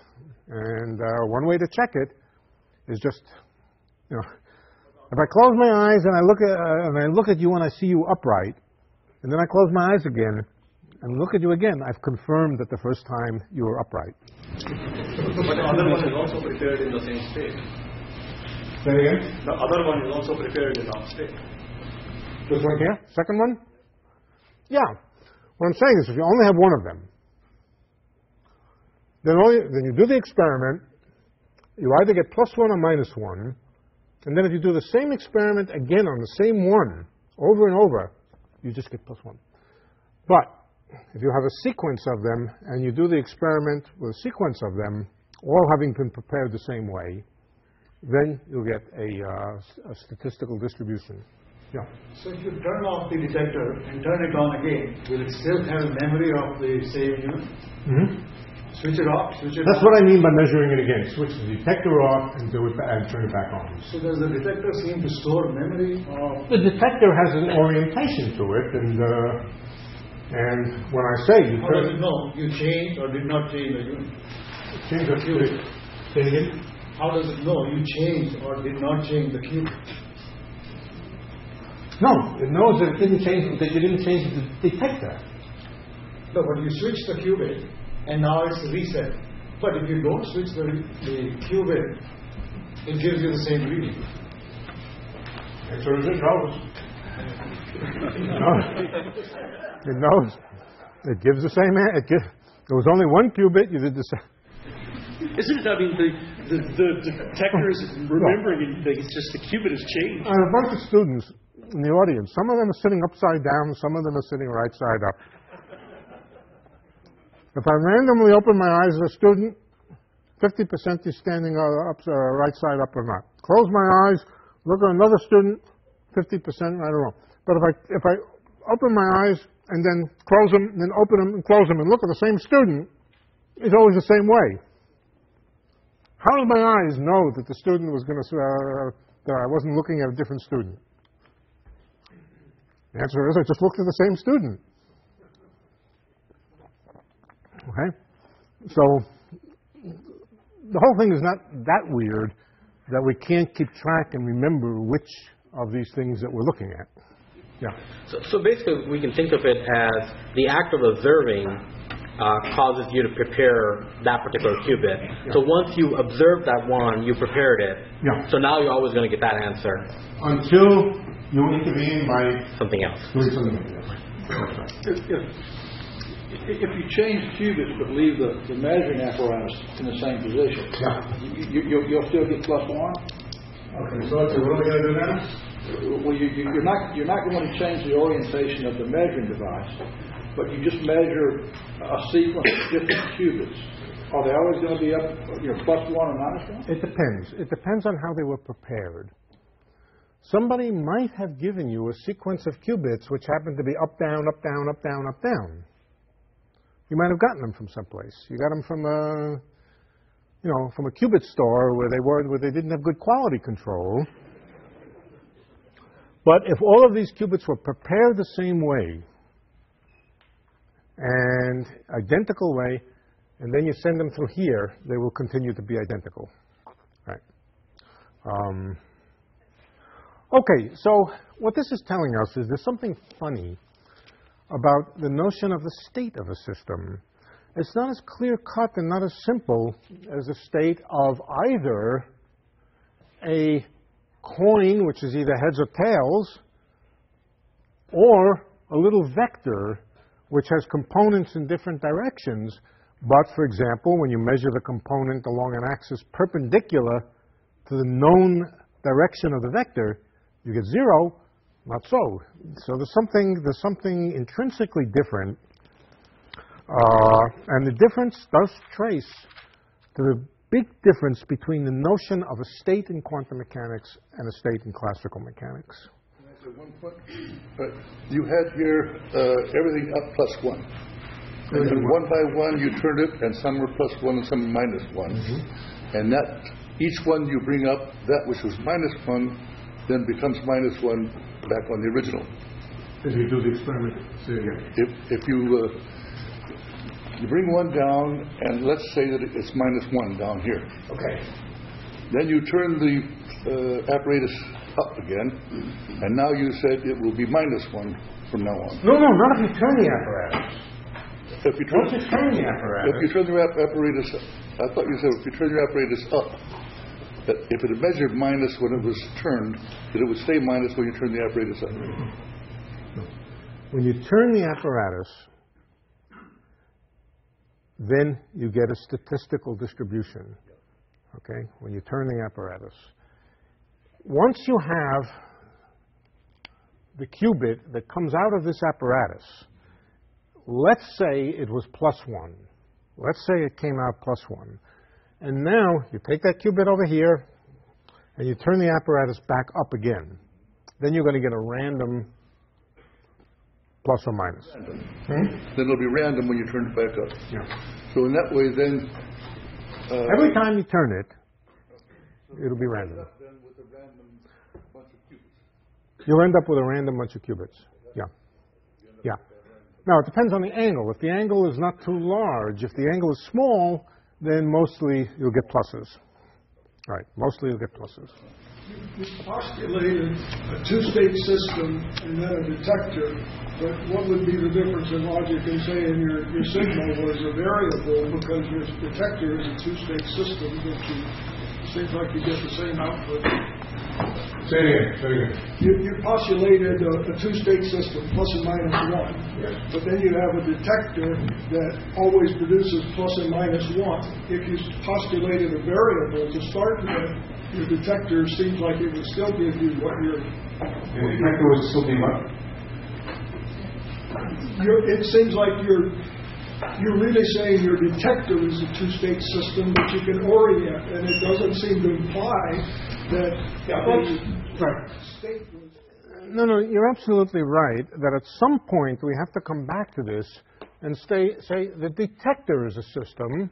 And one way to check it is just, if I close my eyes and I look at you and I see you upright, and then I close my eyes again and look at you again, I've confirmed that the first time you were upright. But the other one is also prepared in the same state. Say it again? The other one is also prepared in that state. This one here? Second one? Yeah. What I'm saying is if you only have one of them, then you do the experiment, you either get +1 or -1, and then if you do the same experiment again on the same one, over and over, you just get +1. But if you have a sequence of them, and you do the experiment with a sequence of them, all having been prepared the same way, then you'll get a statistical distribution. Yeah. So if you turn off the detector and turn it on again, will it still have memory of the same unit? Mm-hmm. Switch it off, switch it That's on. what I mean by measuring it again. Switch the detector off and do it and turn it back on. So does the detector seem to store memory of... The detector has an orientation to it, and when I say you How does it know you changed or did not change the unit? change the qubit. Say it again? How does it know you changed or did not change the qubit? No, it knows that you didn't change the detector. No, but you switch the qubit and now it's reset. But if you don't switch the qubit, it gives you the same reading. And so it knows. It knows. It gives the same answer. There was only one qubit, you did the same. Isn't it? I mean, the detector is remembering things, just the qubit has changed. I have a bunch of students in the audience. Some of them are sitting upside down, some of them are sitting right side up. If I randomly open my eyes as a student, 50% is standing right side up or not. Close my eyes, look at another student, 50% right or wrong. But if I open my eyes and then close them, then open them and close them and look at the same student, it's always the same way. How did my eyes know that the student was going to, that I wasn't looking at a different student? The answer is I just looked at the same student. Okay? So the whole thing is not that weird that we can't keep track and remember which of these things that we're looking at. Yeah. So basically we can think of it as the act of observing causes you to prepare that particular qubit. Yeah. So once you observe that one, you prepared it. Yeah. So now you're always going to get that answer. Until you intervene by something else. Doing something else. If you change qubits but leave the measuring apparatus in the same position, you'll still get +1? Okay, so what are we going to do now? Well, you're not going to change the orientation of the measuring device, but you just measure a sequence of different qubits. Are they always going to be up, +1 or -1? It depends. It depends on how they were prepared. Somebody might have given you a sequence of qubits which happened to be up, down, up, down, up, down, up, down. You might have gotten them from someplace. You got them from a qubit store where they didn't have good quality control. But if all of these qubits were prepared the same way, and identical way, and then you send them through here, they will continue to be identical. Right. Okay, so what this is telling us is there's something funny about the notion of the state of a system. It's not as clear-cut and not as simple as the state of either a coin, which is either heads or tails, or a little vector, which has components in different directions. But, for example, when you measure the component along an axis perpendicular to the known direction of the vector, you get 0. Not so. So there's something intrinsically different. And the difference does trace to the big difference between the notion of a state in quantum mechanics and a state in classical mechanics. At one point, you had here everything up +1. And then one by one you turned it, and some were +1 and some -1. Mm-hmm. And that each one you bring up, that which was -1, then becomes -1 back on the original. If you do the experiment, if you bring one down, and let's say that it's -1 down here. Okay. Then you turn the apparatus up again, and now you said it will be -1 from now on. No, not if you turn the apparatus. If you turn the apparatus. If you turn the apparatus, I thought you said if you turn your apparatus up, that if it had measured minus when it was turned, that it would stay minus when you turn the apparatus up. When you turn the apparatus, then you get a statistical distribution. Okay? When you turn the apparatus. Once you have the qubit that comes out of this apparatus, let's say it was +1. Let's say it came out +1. And now you take that qubit over here and you turn the apparatus back up again. Then you're going to get a random plus or minus. Then it'll be random when you turn it back up. Yeah. So in that way, then every time you turn it, it'll be random. Then with a random bunch of qubits. You'll end up with a random bunch of qubits. Yeah. Yeah. Now, it depends on the angle. If the angle is not too large, if the angle is small, then mostly you'll get pluses. Right, mostly you'll get pluses. You postulated a two-state system and then a detector, but what would be the difference in logic in saying your signal was a variable because your detector is a two-state system, which seems like you get the same output? Say it again. You postulated a two-state system, plus and minus 1. Yes. But then you have a detector that always produces plus and minus 1. If you postulated a variable to start with, your detector seems like it would still give you what your... The detector would still be what? It seems like you're really saying your detector is a two-state system that you can orient, and it doesn't seem to imply that state was... No, you're absolutely right that at some point we have to come back to this and say the detector is a system,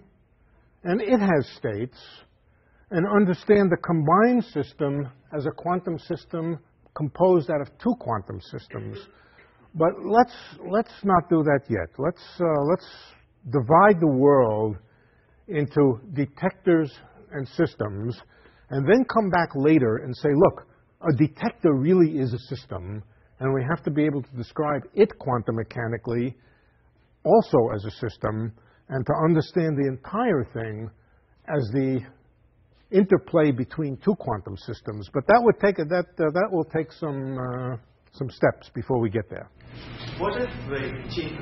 and it has states, and understand the combined system as a quantum system composed out of two quantum systems. But let's not do that yet. Let's divide the world into detectors and systems, and then come back later and say, look, a detector really is a system, and we have to be able to describe it quantum mechanically also as a system, and to understand the entire thing as the interplay between two quantum systems. But that would take that will take some steps before we get there. What if they change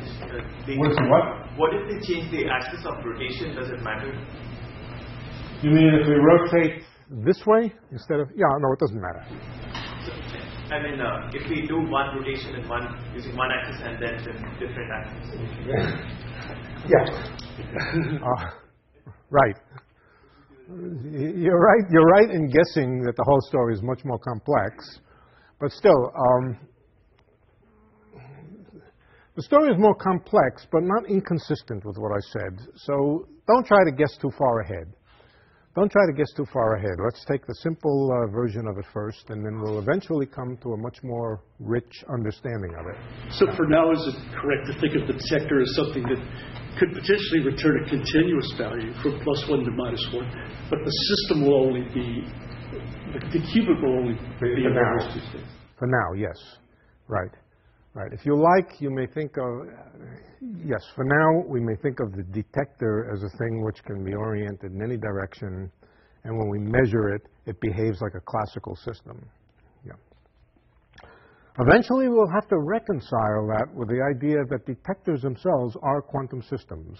what if they change the axis of rotation? Does it matter? You mean if we rotate this way instead of... Yeah, no, it doesn't matter. So, I mean, if we do one rotation in using one axis and then different axes. Yeah. Right. You're right in guessing that the whole story is much more complex, but still, the story is more complex, but not inconsistent with what I said. So don't try to guess too far ahead. don't try to guess too far ahead. Let's take the simple version of it first, and then we'll eventually come to a much more rich understanding of it. So for now, is it correct to think of the detector as something that could potentially return a continuous value from +1 to -1, but the system will only be, the qubit will only be in those two states? For now, yes. Right. Right. If you like, you may think of, yes, for now, we may think of the detector as a thing which can be oriented in any direction, and when we measure it, it behaves like a classical system. Yeah. Eventually, we'll have to reconcile that with the idea that detectors themselves are quantum systems.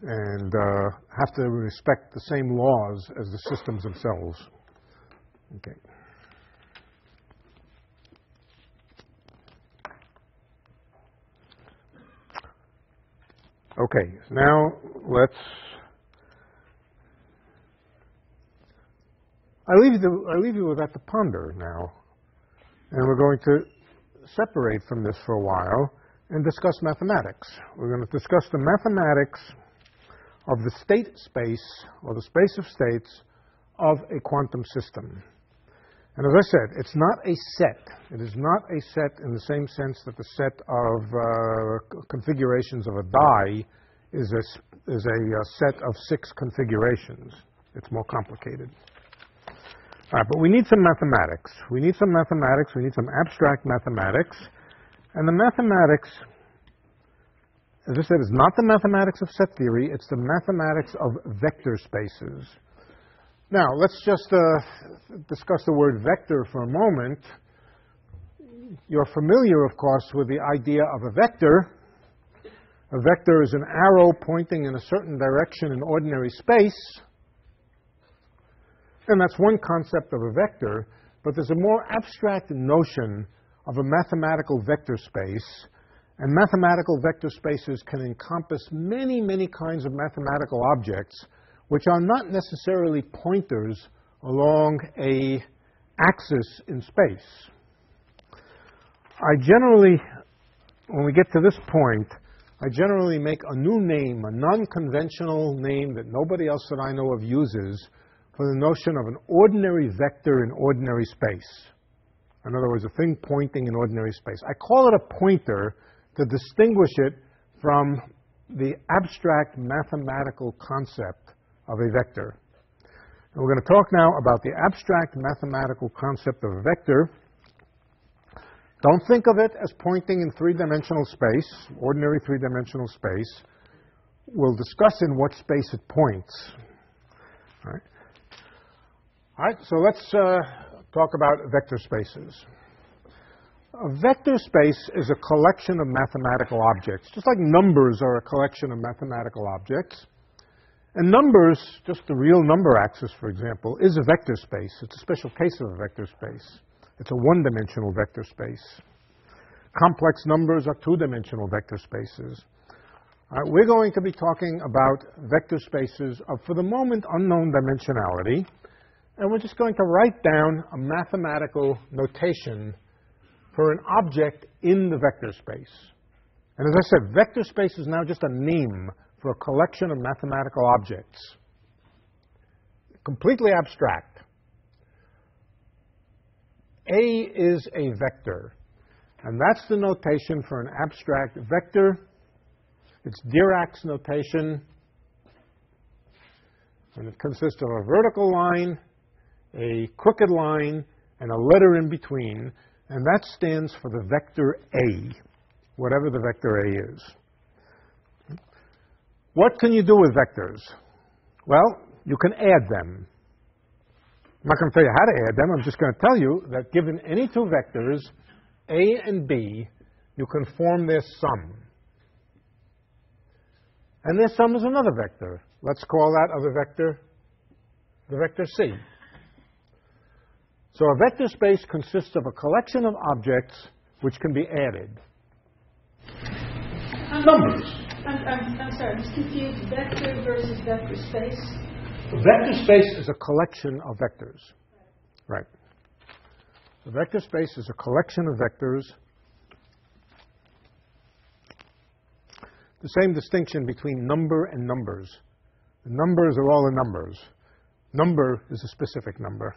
And have to respect the same laws as the systems themselves. Okay. Okay, now I leave you with that to ponder now. And we're going to separate from this for a while and discuss mathematics. We're going to discuss the mathematics of the state space, or the space of states, of a quantum system. And as I said, it's not a set. It is not a set in the same sense that the set of configurations of a die is a set of 6 configurations. It's more complicated. All right, but we need some mathematics. We need some mathematics. We need some abstract mathematics. And the mathematics, as I said, is not the mathematics of set theory. It's the mathematics of vector spaces. Now, let's just discuss the word vector for a moment. You're familiar, of course, with the idea of a vector. A vector is an arrow pointing in a certain direction in ordinary space. And that's one concept of a vector. But there's a more abstract notion of a mathematical vector space. And mathematical vector spaces can encompass many, many kinds of mathematical objects, which are not necessarily pointers along an axis in space. I generally, when we get to this point, I generally make a new name, a non-conventional name that nobody else that I know of uses, for the notion of an ordinary vector in ordinary space. In other words, a thing pointing in ordinary space. I call it a pointer to distinguish it from the abstract mathematical concept of a vector. And we're going to talk now about the abstract mathematical concept of a vector. Don't think of it as pointing in three-dimensional space, ordinary three-dimensional space. We'll discuss in what space it points. All right. All right, so let's talk about vector spaces. A vector space is a collection of mathematical objects, just like numbers are a collection of mathematical objects. And numbers, just the real number axis, for example, is a vector space. It's a special case of a vector space. It's a one-dimensional vector space. Complex numbers are two-dimensional vector spaces. We're going to be talking about vector spaces of, for the moment, unknown dimensionality. And we're just going to write down a mathematical notation for an object in the vector space. And as I said, vector space is now just a name for a collection of mathematical objects. Completely abstract. A is a vector. And that's the notation for an abstract vector. It's Dirac's notation. And it consists of a vertical line, a crooked line, and a letter in between. And that stands for the vector A, whatever the vector A is. What can you do with vectors? Well, you can add them. I'm not going to tell you how to add them. I'm just going to tell you that given any two vectors, A and B, you can form their sum. And their sum is another vector. Let's call that other vector the vector C. So a vector space consists of a collection of objects which can be added. Numbers. I'm sorry, I'm just confused. Vector versus vector space? A vector space is a collection of vectors. Right. A vector space is a collection of vectors. the same distinction between number and numbers. The numbers are all the numbers. Number is a specific number.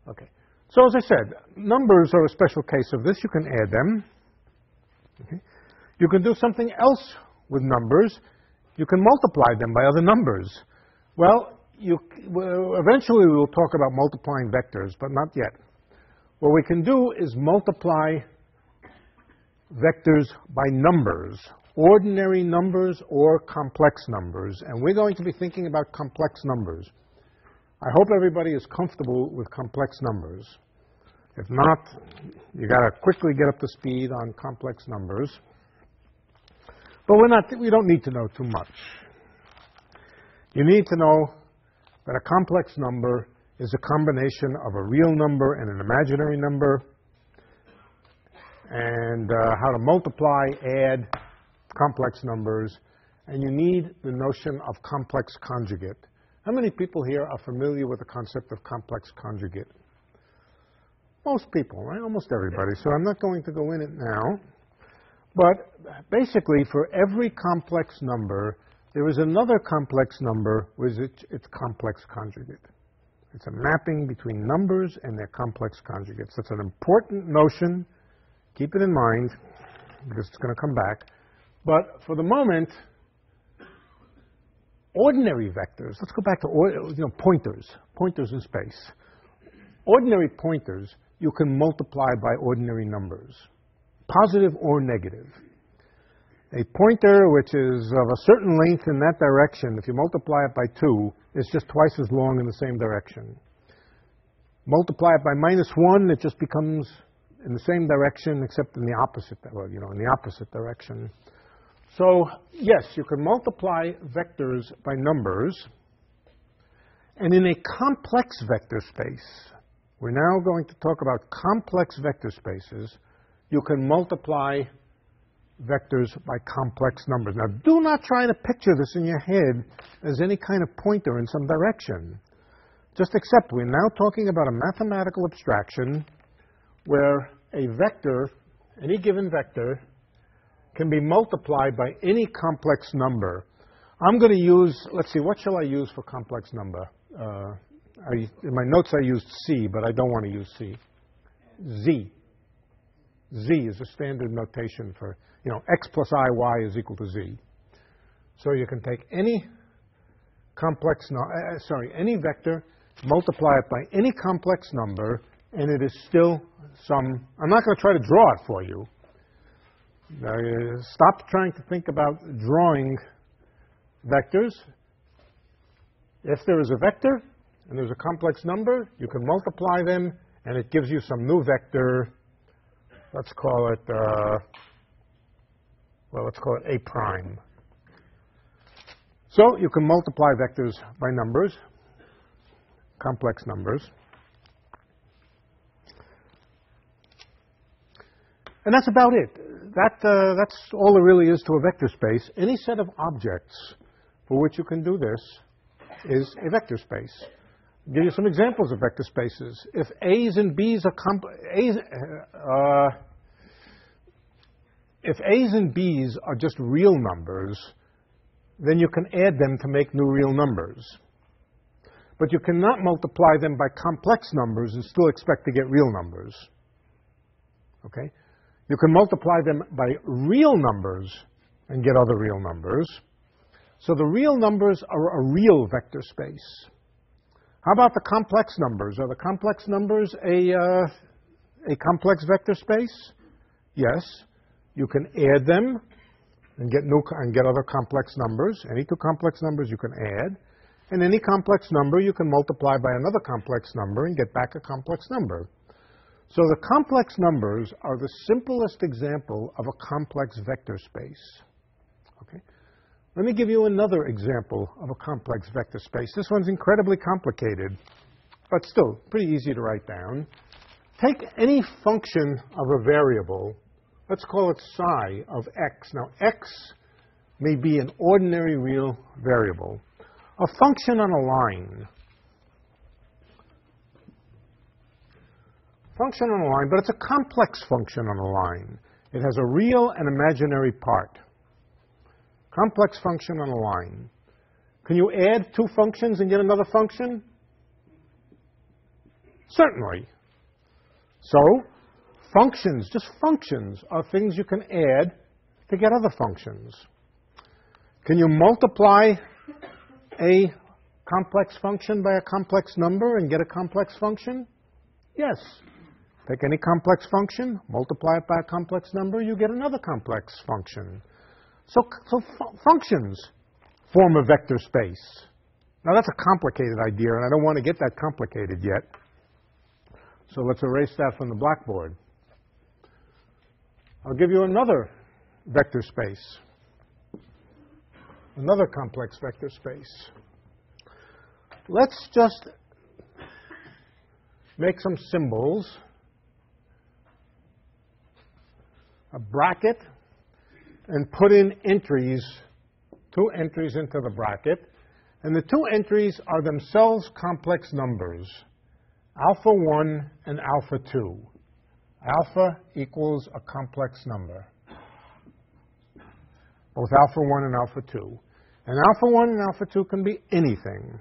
Okay. So as I said, numbers are a special case of this. You can add them. Okay. You can do something else with numbers. You can multiply them by other numbers. Well, eventually we will talk about multiplying vectors, but not yet. What we can do is multiply vectors by numbers, ordinary numbers or complex numbers. And we're going to be thinking about complex numbers. I hope everybody is comfortable with complex numbers. If not, you got to quickly get up to speed on complex numbers. But we don't need to know too much. You need to know that a complex number is a combination of a real number and an imaginary number, and how to multiply, add complex numbers, and you need the notion of complex conjugate. How many people here are familiar with the concept of complex conjugate? Most people, right? Almost everybody. So I'm not going to go in it now. But basically, for every complex number, there is another complex number with its complex conjugate. It's a mapping between numbers and their complex conjugates. That's an important notion. Keep it in mind, because it's going to come back. But for the moment, ordinary vectors, let's go back to pointers in space. Ordinary pointers, you can multiply by ordinary numbers, positive or negative. A pointer which is of a certain length in that direction, if you multiply it by 2, is just twice as long in the same direction. Multiply it by -1, it just becomes in the same direction except in the opposite, in the opposite direction. So, yes, you can multiply vectors by numbers. And in a complex vector space, we're now going to talk about complex vector spaces, you can multiply vectors by complex numbers. Now, do not try to picture this in your head as any kind of pointer in some direction. Just accept we're now talking about a mathematical abstraction where a vector, any given vector, can be multiplied by any complex number. I'm going to use, let's see, what shall I use for complex number? In my notes I used C, but I don't want to use C. Z. Z is a standard notation for, x plus iy is equal to z. So you can take any any vector, multiply it by any complex number, and it is still some, I'm not going to try to draw it for you. Stop trying to think about drawing vectors. If there is a vector and there's a complex number, you can multiply them, and it gives you some new vector. Let's call it, let's call it A prime. So you can multiply vectors by numbers, complex numbers. And that's about it. That's all there really is to a vector space. Any set of objects for which you can do this is a vector space. I'll give you some examples of vector spaces. If A's and B's if A's and B's are just real numbers, then you can add them to make new real numbers. But you cannot multiply them by complex numbers and still expect to get real numbers. Okay? You can multiply them by real numbers and get other real numbers. So the real numbers are a real vector space. How about the complex numbers? Are the complex numbers a complex vector space? Yes. You can add them and get other complex numbers. Any two complex numbers you can add. And any complex number you can multiply by another complex number and get back a complex number. So the complex numbers are the simplest example of a complex vector space. Okay? Let me give you another example of a complex vector space. This one's incredibly complicated, but still pretty easy to write down. Take any function of a variable. Let's call it psi of x. Now, x may be an ordinary real variable. A function on a line. Function on a line, but it's a complex function on a line. It has a real and imaginary part. Complex function on a line. Can you add two functions and get another function? Certainly. So, functions, just functions, are things you can add to get other functions. Can you multiply a complex function by a complex number and get a complex function? Yes. Take any complex function, multiply it by a complex number, you get another complex function. So functions form a vector space. Now that's a complicated idea, and I don't want to get that complicated yet. So let's erase that from the blackboard. I'll give you another vector space, another complex vector space. Let's just make some symbols, a bracket, and put in entries, two entries into the bracket. And the two entries are themselves complex numbers, alpha 1 and alpha 2. Alpha equals a complex number, both alpha 1 and alpha 2. And alpha 1 and alpha 2 can be anything.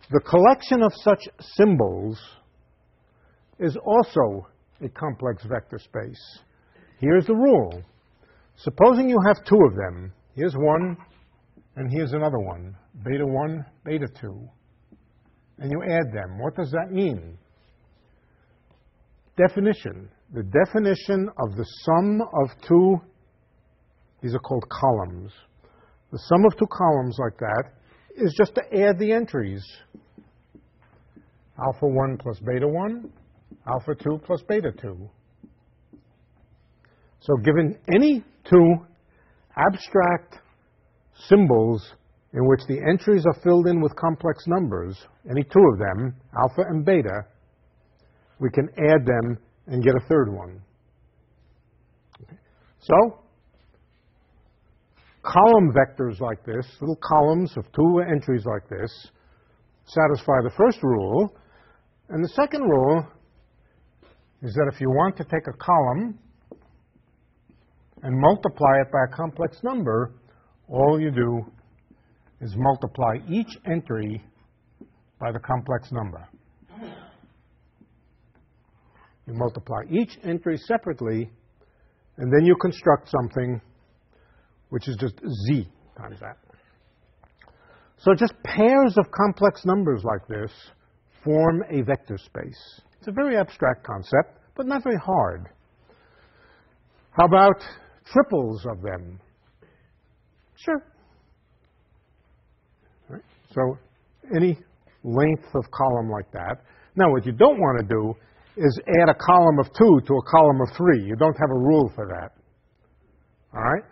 The collection of such symbols is also a complex vector space. Here's the rule. Supposing you have two of them. Here's one, and here's another one. Beta 1, beta 2. And you add them. What does that mean? Definition. The definition of the sum of two, these are called columns. The sum of two columns like that is just to add the entries. Alpha 1 plus beta 1, alpha 2 plus beta 2. So given any two abstract symbols in which the entries are filled in with complex numbers, any two of them, alpha and beta, we can add them and get a third one. Okay. So, column vectors like this, little columns of two entries like this, satisfy the first rule. And the second rule is that if you want to take a column and multiply it by a complex number, all you do is multiply each entry by the complex number. You multiply each entry separately, and then you construct something which is just z times that. So just pairs of complex numbers like this form a vector space. It's a very abstract concept, but not very hard. How about triples of them? Sure. Right. So any length of column like that. Now, what you don't want to do is add a column of 2 to a column of 3. You don't have a rule for that. All right?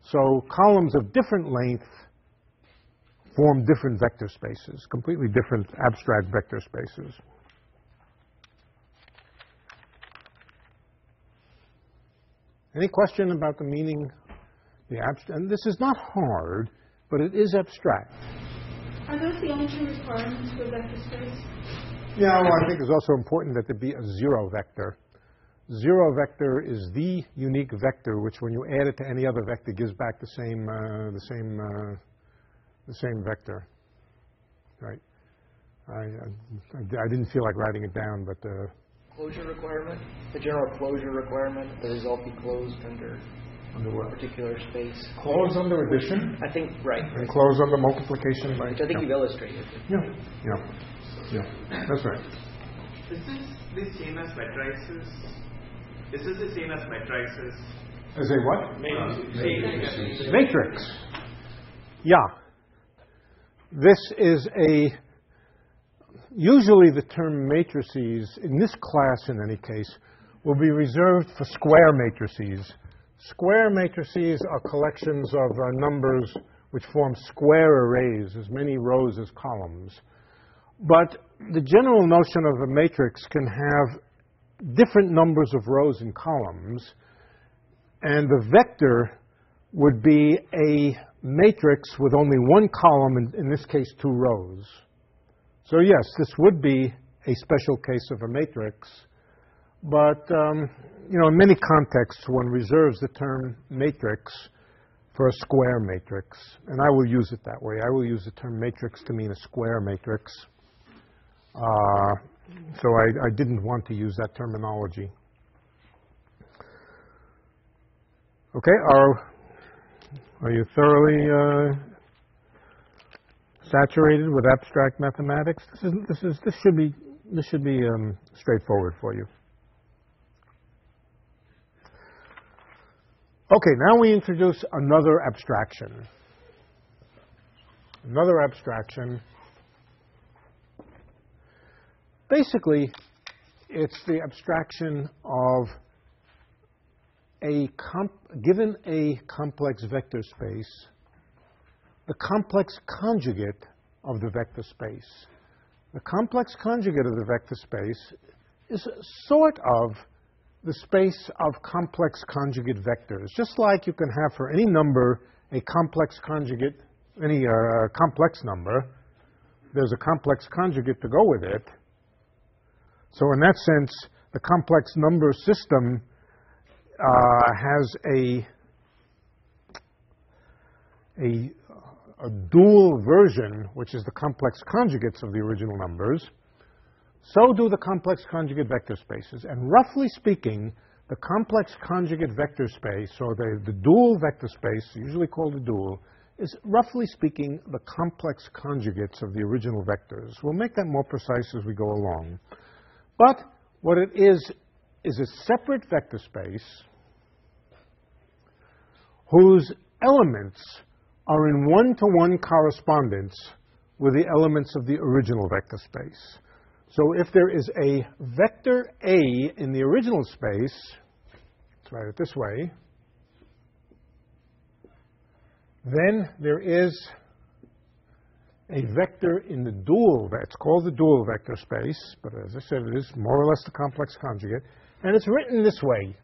So columns of different length form different vector spaces, completely different abstract vector spaces. Any question about the meaning, the abstract? And this is not hard, but it is abstract. Are those the only two requirements for vector space? Yeah, well, I think it's also important that there be a zero vector. Zero vector is the unique vector, which when you add it to any other vector gives back the same vector. Right? I didn't feel like writing it down, but closure requirement, the general closure requirement, the result be closed under what? A particular space. Close under addition. I think right. And close under multiplication by. Which I think you've illustrated. Yeah, that's right. Is this the same as matrices? Is this the same as matrices? As a what? Matrix. Matrix. Yeah. This is a. Usually the term matrices, in this class in any case, will be reserved for square matrices. Square matrices are collections of numbers which form square arrays, as many rows as columns. But the general notion of a matrix can have different numbers of rows and columns, and the vector would be a matrix with only one column, in this case 2 rows. So yes, this would be a special case of a matrix, but in many contexts one reserves the term matrix for a square matrix. And I will use it that way. I will use the term matrix to mean a square matrix. So I didn't want to use that terminology. Okay, are you thoroughly saturated with abstract mathematics? This should be straightforward for you. Okay, now we introduce another abstraction. Another abstraction. Basically, it's the abstraction of given a complex vector space, the complex conjugate of the vector space. The complex conjugate of the vector space is sort of the space of complex conjugate vectors. Just like you can have for any number a complex conjugate, any complex number, there's a complex conjugate to go with it. So in that sense, the complex number system has a dual version, which is the complex conjugates of the original numbers. So do the complex conjugate vector spaces. And roughly speaking, the complex conjugate vector space, or the dual vector space, usually called a dual, is roughly speaking the complex conjugates of the original vectors. We'll make that more precise as we go along. But what it is a separate vector space whose elements are in one-to-one correspondence with the elements of the original vector space. So if there is a vector A in the original space, let's write it this way, then there is a vector in the dual, it's called the dual vector space, but as I said, it is more or less the complex conjugate, and it's written this way.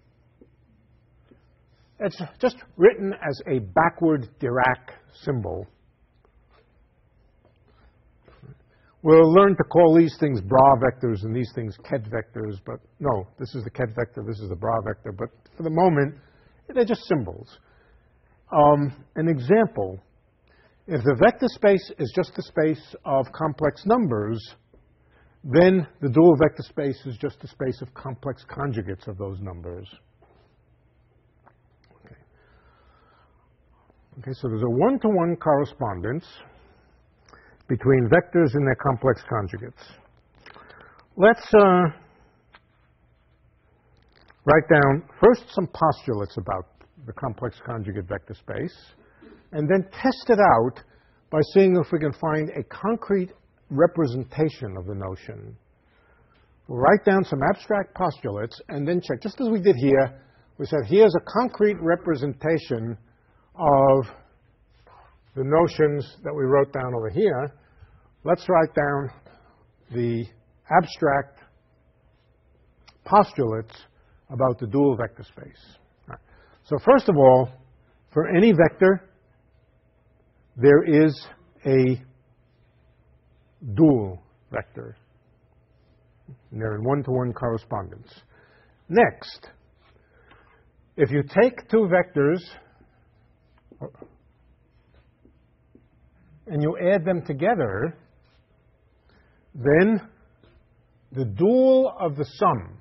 It's just written as a backward Dirac symbol. We'll learn to call these things bra vectors and these things ket vectors, but no, this is the ket vector, this is the bra vector, but for the moment, they're just symbols. An example, if the vector space is just the space of complex numbers, then the dual vector space is just the space of complex conjugates of those numbers. Okay, so there's a one-to-one correspondence between vectors and their complex conjugates. Let's write down first some postulates about the complex conjugate vector space, and then test it out by seeing if we can find a concrete representation of the notion. We'll write down some abstract postulates and then check. Just as we did here, we said here's a concrete representation of the notions that we wrote down over here. Let's write down the abstract postulates about the dual vector space. All right. So first of all, for any vector, there is a dual vector. And they're in one-to-one correspondence. Next, if you take two vectors and you add them together, then the dual of the sum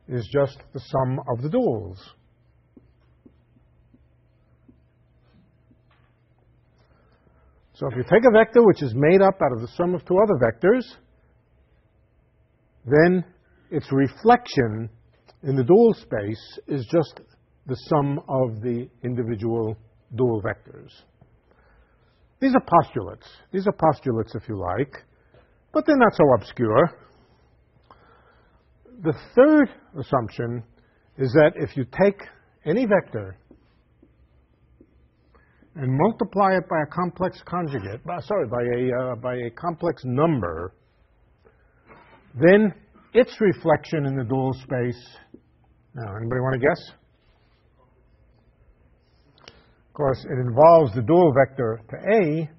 is just the sum of the duals. So if you take a vector which is made up out of the sum of two other vectors, then its reflection in the dual space is just the sum of the individual dual vectors. These are postulates. These are postulates, if you like, but they're not so obscure. The third assumption is that if you take any vector and multiply it by a complex conjugate, by a complex number, then its reflection in the dual space. Now, anybody want to guess? Of course, it involves the dual vector to A,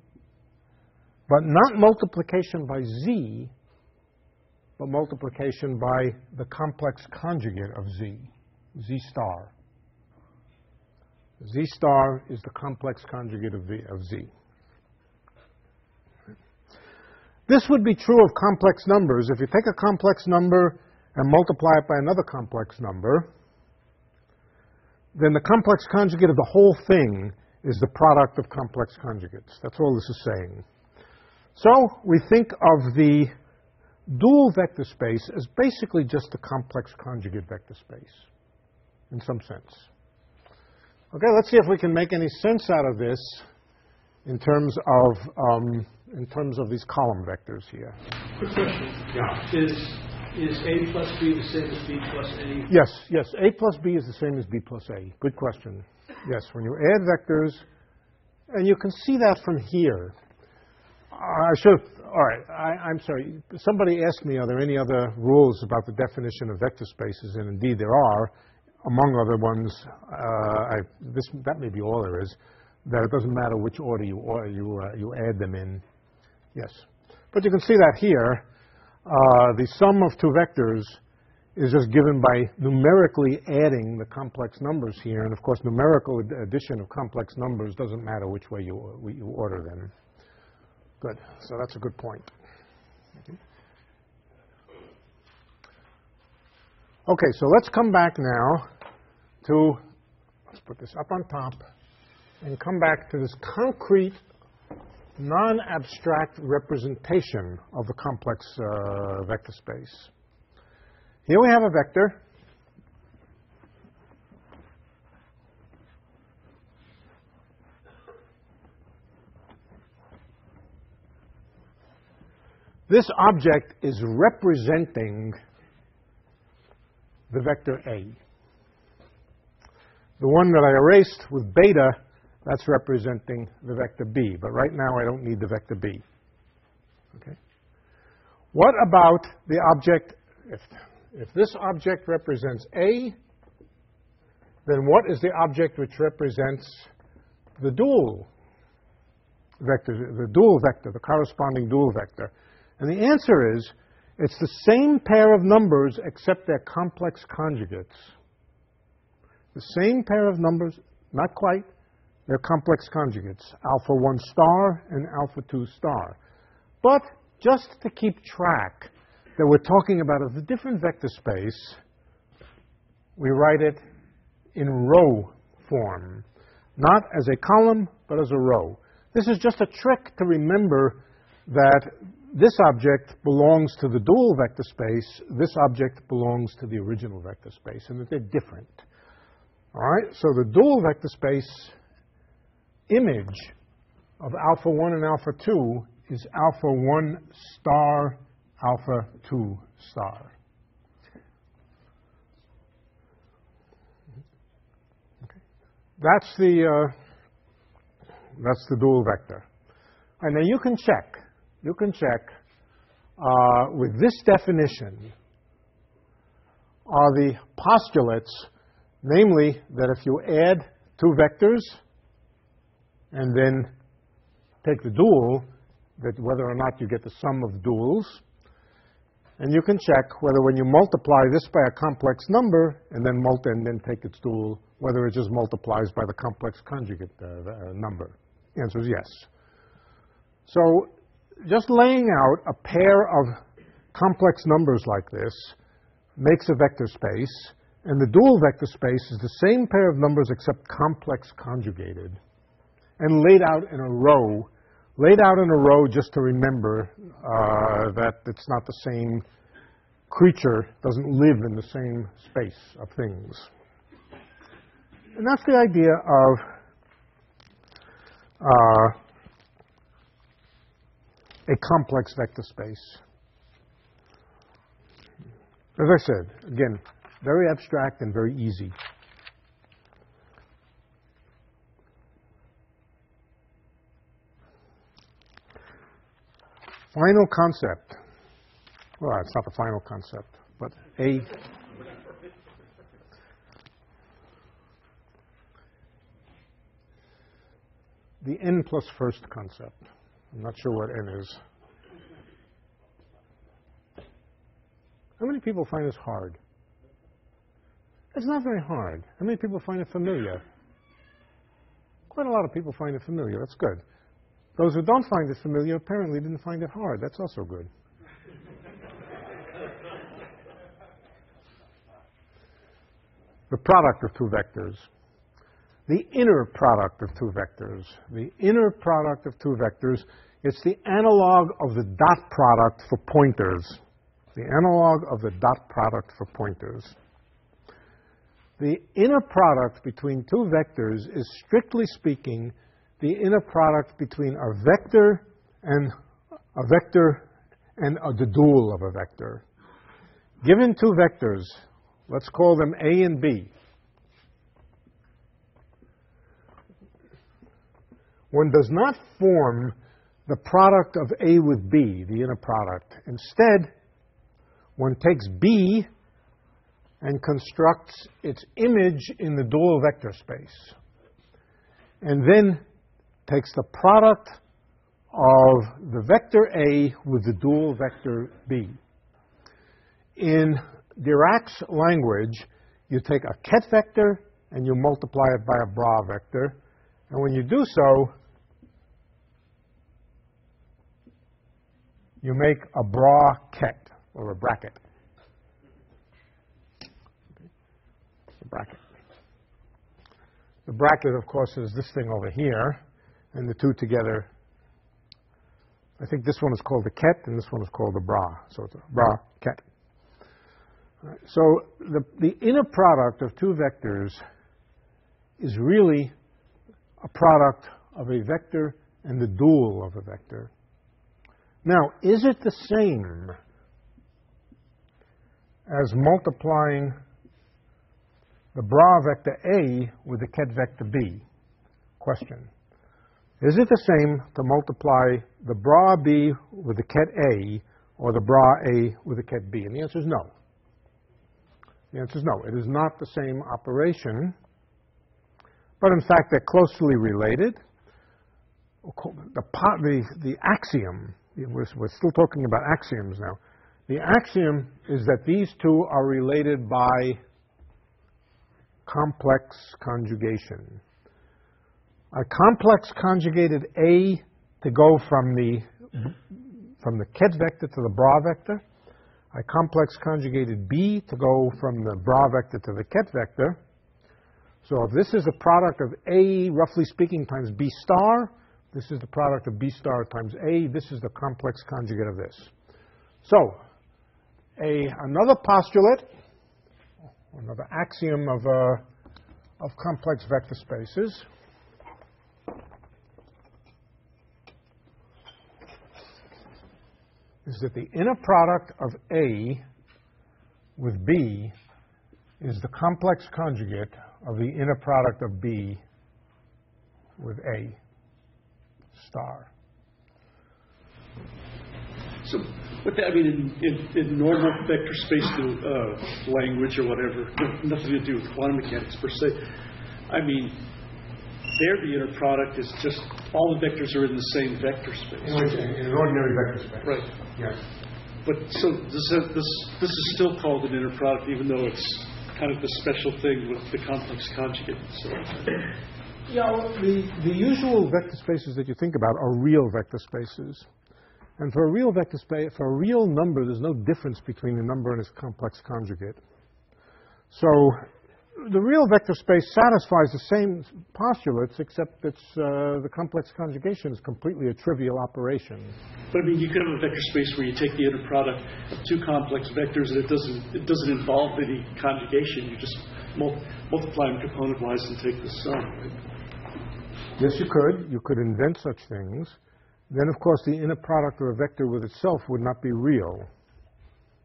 but not multiplication by Z, but multiplication by the complex conjugate of Z, Z star. Z star is the complex conjugate of Z. This would be true of complex numbers. If you take a complex number and multiply it by another complex number, then the complex conjugate of the whole thing is the product of complex conjugates. That's all this is saying. So we think of the dual vector space as basically just a complex conjugate vector space, in some sense. Okay, let's see if we can make any sense out of this in terms of these column vectors here. Quick question. Yeah. Is A plus B the same as B plus A? Yes. A plus B is the same as B plus A. Good question. Yes, when you add vectors, and you can see that from here. I'm sorry. Somebody asked me, are there any other rules about the definition of vector spaces? And indeed there are. Among other ones, that may be all there is, that it doesn't matter which order you add them in. Yes. But you can see that here. The sum of two vectors is just given by numerically adding the complex numbers here. And of course, numerical addition of complex numbers doesn't matter which way you order them. Good. So that's a good point. Okay, so let's come back now to, let's put this up on top, and come back to this concrete, non-abstract representation of the complex vector space. Here we have a vector. This object is representing the vector A. The one that I erased with beta, that's representing the vector B. But right now I don't need the vector B. Okay. What about the object? If this object represents A, then what is the object which represents the dual vector, the corresponding dual vector? And the answer is, it's the same pair of numbers except they're complex conjugates. The same pair of numbers, not quite, they're complex conjugates, alpha 1 star and alpha 2 star. But just to keep track that we're talking about a different vector space, we write it in row form, not as a column, but as a row. This is just a trick to remember that this object belongs to the dual vector space, this object belongs to the original vector space, and that they're different. All right, so the dual vector space image of alpha 1 and alpha 2 is alpha 1 star, alpha 2 star. Okay. That's the dual vector. And now you can check with this definition are the postulates, namely that if you add two vectors and then take the dual, that whether or not you get the sum of duals. And you can check whether when you multiply this by a complex number and then take its dual, whether it just multiplies by the complex conjugate number. The answer is yes. So just laying out a pair of complex numbers like this makes a vector space, and the dual vector space is the same pair of numbers except complex conjugated, and laid out in a row just to remember that it's not the same creature, doesn't live in the same space of things. And that's the idea of a complex vector space. As I said, again, very abstract and very easy. Final concept. Well, it's not the final concept, but the n plus first concept. I'm not sure what n is. How many people find this hard? It's not very hard. How many people find it familiar? Quite a lot of people find it familiar. That's good. Those who don't find it familiar apparently didn't find it hard. That's also good. The product of two vectors. The inner product of two vectors. The inner product of two vectors, it's the analog of the dot product for pointers. The analog of the dot product for pointers. The inner product between two vectors is, strictly speaking, the inner product between a vector and the dual of a vector. Given two vectors, let's call them A and B. One does not form the product of A with B, the inner product. Instead, one takes B and constructs its image in the dual vector space, and then takes the product of the vector A with the dual vector B. In Dirac's language, you take a ket vector and you multiply it by a bra vector, and when you do so, you make a bra ket, or a bracket. The bracket. The bracket, of course, is this thing over here, and the two together. I think this one is called the ket, and this one is called the bra. So it's a bra ket. Right. So the inner product of two vectors is really a product of a vector and the dual of a vector. Now, is it the same as multiplying the bra vector A with the ket vector B? Question. Is it the same to multiply the bra B with the ket A or the bra A with the ket B? And the answer is no. The answer is no. It is not the same operation, but in fact they're closely related. The axiom, we're still talking about axioms now. The axiom is that these two are related by complex conjugation. I complex conjugated A to go from the ket vector to the bra vector. I complex conjugated B to go from the bra vector to the ket vector. So if this is the product of A, roughly speaking, times B star, this is the product of B star times A. This is the complex conjugate of this. So another postulate, another axiom of complex vector spaces is that the inner product of A with B is the complex conjugate of the inner product of B with A star. So, what that, I mean, in normal vector space language or whatever, nothing to do with quantum mechanics per se. I mean, there the inner product is just all the vectors are in the same vector space. In an ordinary vector space. Right. Yes. But so this is still called an inner product, even though it's kind of the special thing with the complex conjugate. So. Yeah, well, the usual vector spaces that you think about are real vector spaces. And for a real vector space, for a real number, there's no difference between the number and its complex conjugate. So the real vector space satisfies the same postulates, except it's, the complex conjugation is completely a trivial operation. But I mean, you could have a vector space where you take the inner product of two complex vectors, and it doesn't involve any conjugation. You just multiply them component-wise and take the sum. Right? Yes, you could. You could invent such things. Then, of course, the inner product of a vector with itself would not be real.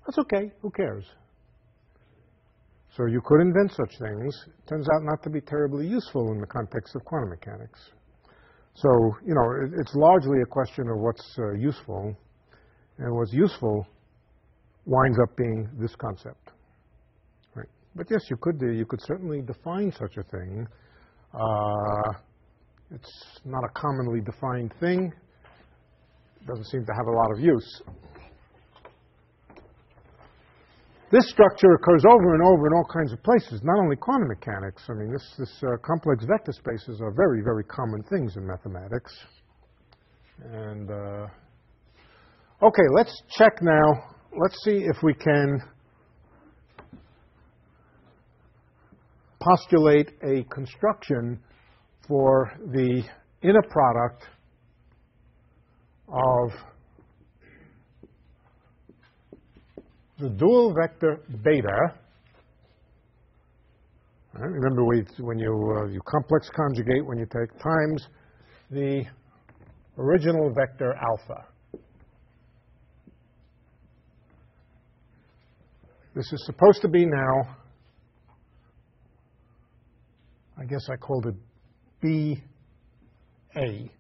That's okay. Who cares? So you could invent such things. It turns out not to be terribly useful in the context of quantum mechanics. So, you know, it's largely a question of what's useful. And what's useful winds up being this concept. Right? But yes, you could certainly define such a thing. It's not a commonly defined thing. It doesn't seem to have a lot of use. This structure occurs over and over in all kinds of places, not only quantum mechanics. I mean, this complex vector spaces are very, very common things in mathematics. And, okay, let's check now. Let's see if we can postulate a construction for the inner product of the dual vector beta. Right, remember, when you complex conjugate, when you take times the original vector alpha. This is supposed to be now, I guess I called it BA. And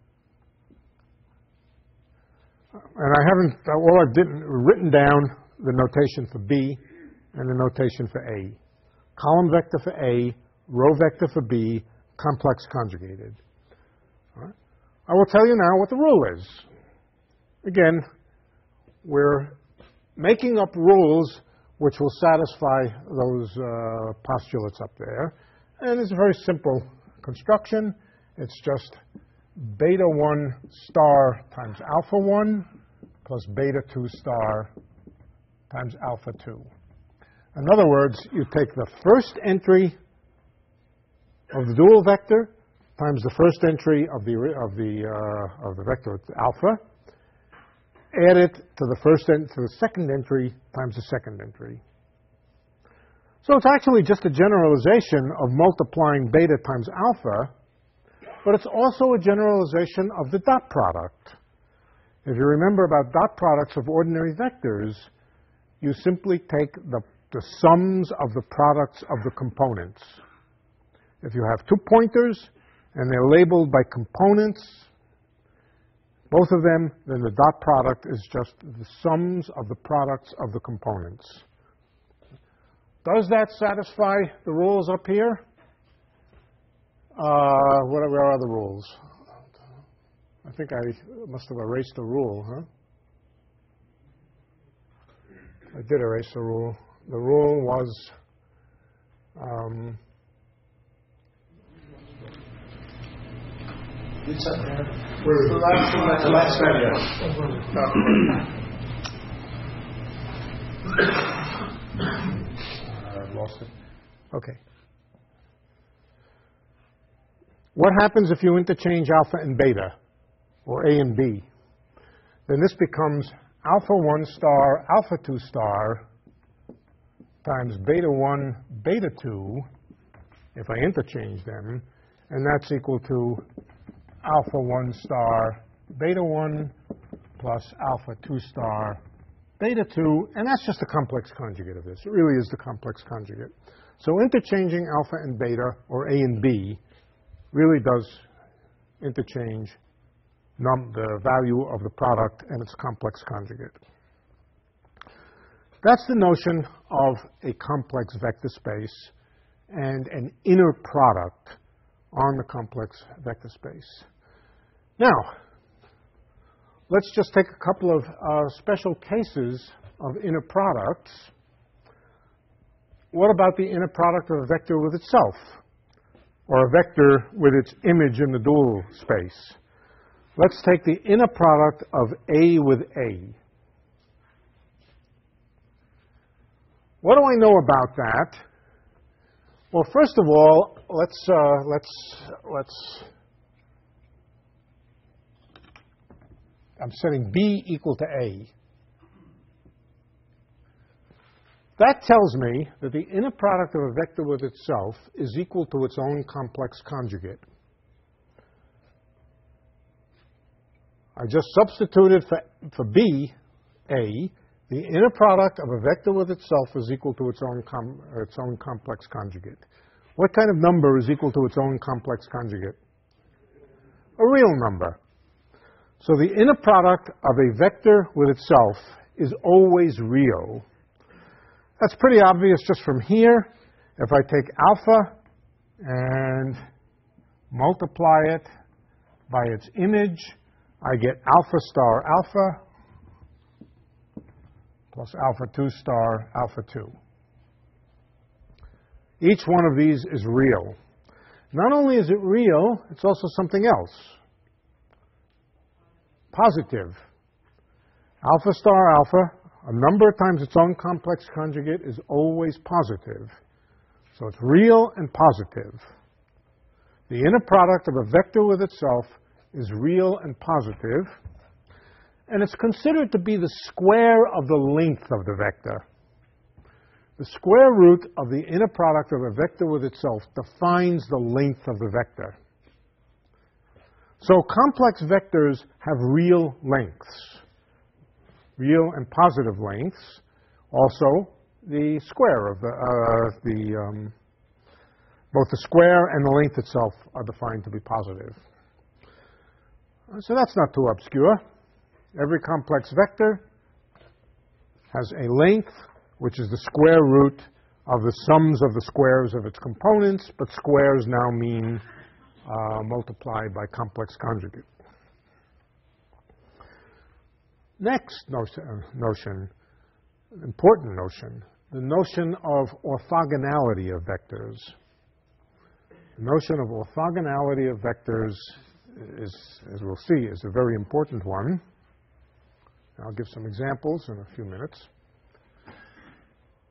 I haven't, written down the notation for B and the notation for A. Column vector for A, row vector for B, complex conjugated. All right. I will tell you now what the rule is. Again, we're making up rules which will satisfy those postulates up there. And it's a very simple construction. It's just beta 1 star times alpha 1 plus beta 2 star times alpha 2. In other words, you take the first entry of the dual vector times the first entry of the vector alpha, add it to the second entry times the second entry. So it's actually just a generalization of multiplying beta times alpha, but it's also a generalization of the dot product. If you remember about dot products of ordinary vectors, you simply take the sums of the products of the components. If you have two pointers and they're labeled by components, both of them, then the dot product is just the sums of the products of the components. Does that satisfy the rules up here? Where are the rules? I think I must have erased a rule, huh? I did erase a rule. The rule was It's up there. The last I lost it. Okay. What happens if you interchange alpha and beta, or A and B? Then this becomes alpha 1 star, alpha 2 star, times beta 1, beta 2, if I interchange them, and that's equal to alpha 1 star, beta 1, plus alpha 2 star, beta 2, and that's just the complex conjugate of this. It really is the complex conjugate. So interchanging alpha and beta, or A and B, really does interchange the value of the product and its complex conjugate. That's the notion of a complex vector space and an inner product on the complex vector space. Now, let's just take a couple of special cases of inner products. What about the inner product of a vector with itself, or a vector with its image in the dual space? Let's take the inner product of A with A. What do I know about that? Well, first of all, I'm setting B equal to A. That tells me that the inner product of a vector with itself is equal to its own complex conjugate. I just substituted for B, A. The inner product of a vector with itself is equal to its own complex conjugate. What kind of number is equal to its own complex conjugate? A real number. So the inner product of a vector with itself is always real. That's pretty obvious just from here. If I take alpha and multiply it by its image, I get alpha star alpha plus alpha 2 star alpha 2. Each one of these is real. Not only is it real, it's also something else. Positive. Alpha star alpha, a number times its own complex conjugate, is always positive. So it's real and positive. The inner product of a vector with itself is real and positive, and it's considered to be the square of the length of the vector. The square root of the inner product of a vector with itself defines the length of the vector. So complex vectors have real lengths, real and positive lengths. Also, the square of both the square and the length itself are defined to be positive. So that's not too obscure. Every complex vector has a length, which is the square root of the sums of the squares of its components, but squares now mean multiplied by complex conjugate. Next notion, important notion, the notion of orthogonality of vectors. The notion of orthogonality of vectors is, as we'll see, is a very important one. I'll give some examples in a few minutes.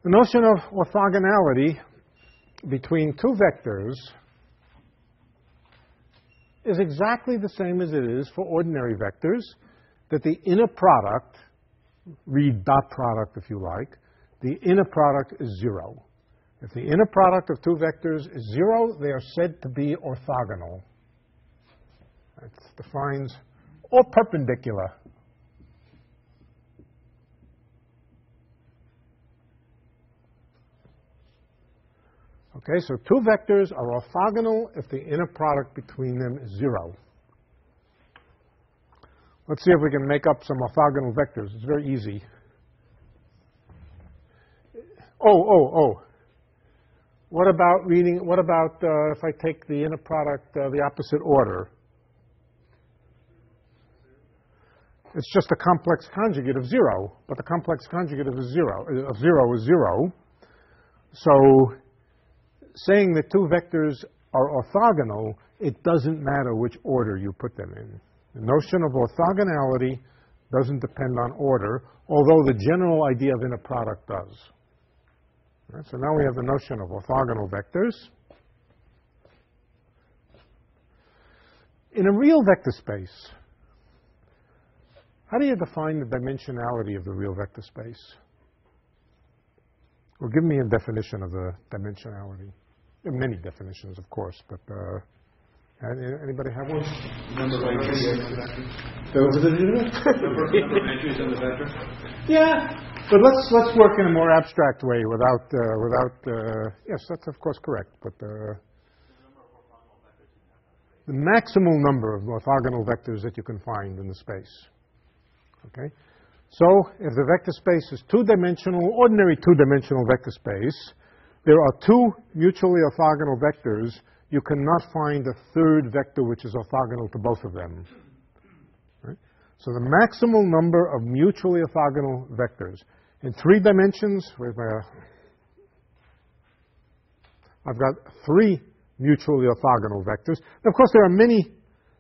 The notion of orthogonality between two vectors is exactly the same as it is for ordinary vectors, that the inner product, read dot product if you like, the inner product is 0. If the inner product of two vectors is 0, they are said to be orthogonal. That defines, or perpendicular. Okay, so two vectors are orthogonal if the inner product between them is 0. Let's see if we can make up some orthogonal vectors. It's very easy. What about if I take the inner product the opposite order? It's just a complex conjugate of 0, but the complex conjugate of 0 is 0. So saying that two vectors are orthogonal, it doesn't matter which order you put them in. The notion of orthogonality doesn't depend on order, although the general idea of inner product does. Right, so now we have the notion of orthogonal vectors. In a real vector space, how do you define the dimensionality of the real vector space? Well, give me a definition of the dimensionality. There are many definitions, of course, but anybody have one? Number of entries in the vector? Yeah, but let's work in a more abstract way without yes, that's of course correct, but the maximal number of orthogonal vectors that you can find in the space. Okay? So if the vector space is two-dimensional, ordinary two-dimensional vector space, there are two mutually orthogonal vectors. You cannot find a third vector which is orthogonal to both of them. Right? So the maximal number of mutually orthogonal vectors in 3 dimensions, I've got 3 mutually orthogonal vectors. Now, of course, there are many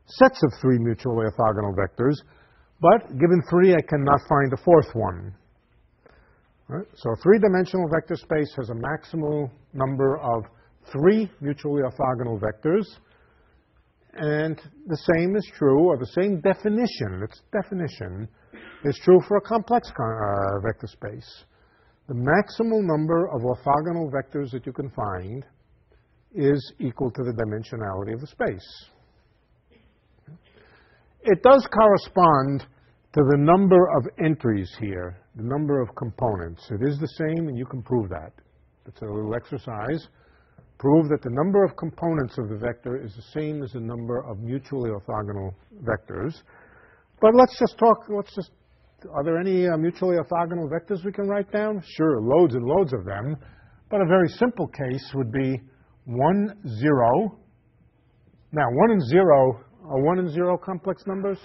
sets of 3 mutually orthogonal vectors, but given 3, I cannot find a 4th one. Right? So a 3-dimensional vector space has a maximal number of 3 mutually orthogonal vectors, and the same is true, or the same definition, its definition, is true for a complex vector space. The maximal number of orthogonal vectors that you can find is equal to the dimensionality of the space. It does correspond to the number of entries here, the number of components. It is the same, and you can prove that. It's a little exercise. Prove that the number of components of the vector is the same as the number of mutually orthogonal vectors. But are there any mutually orthogonal vectors we can write down? Sure, loads and loads of them. But a very simple case would be 1, 0. Now, 1 and 0, are 1 and 0 complex numbers?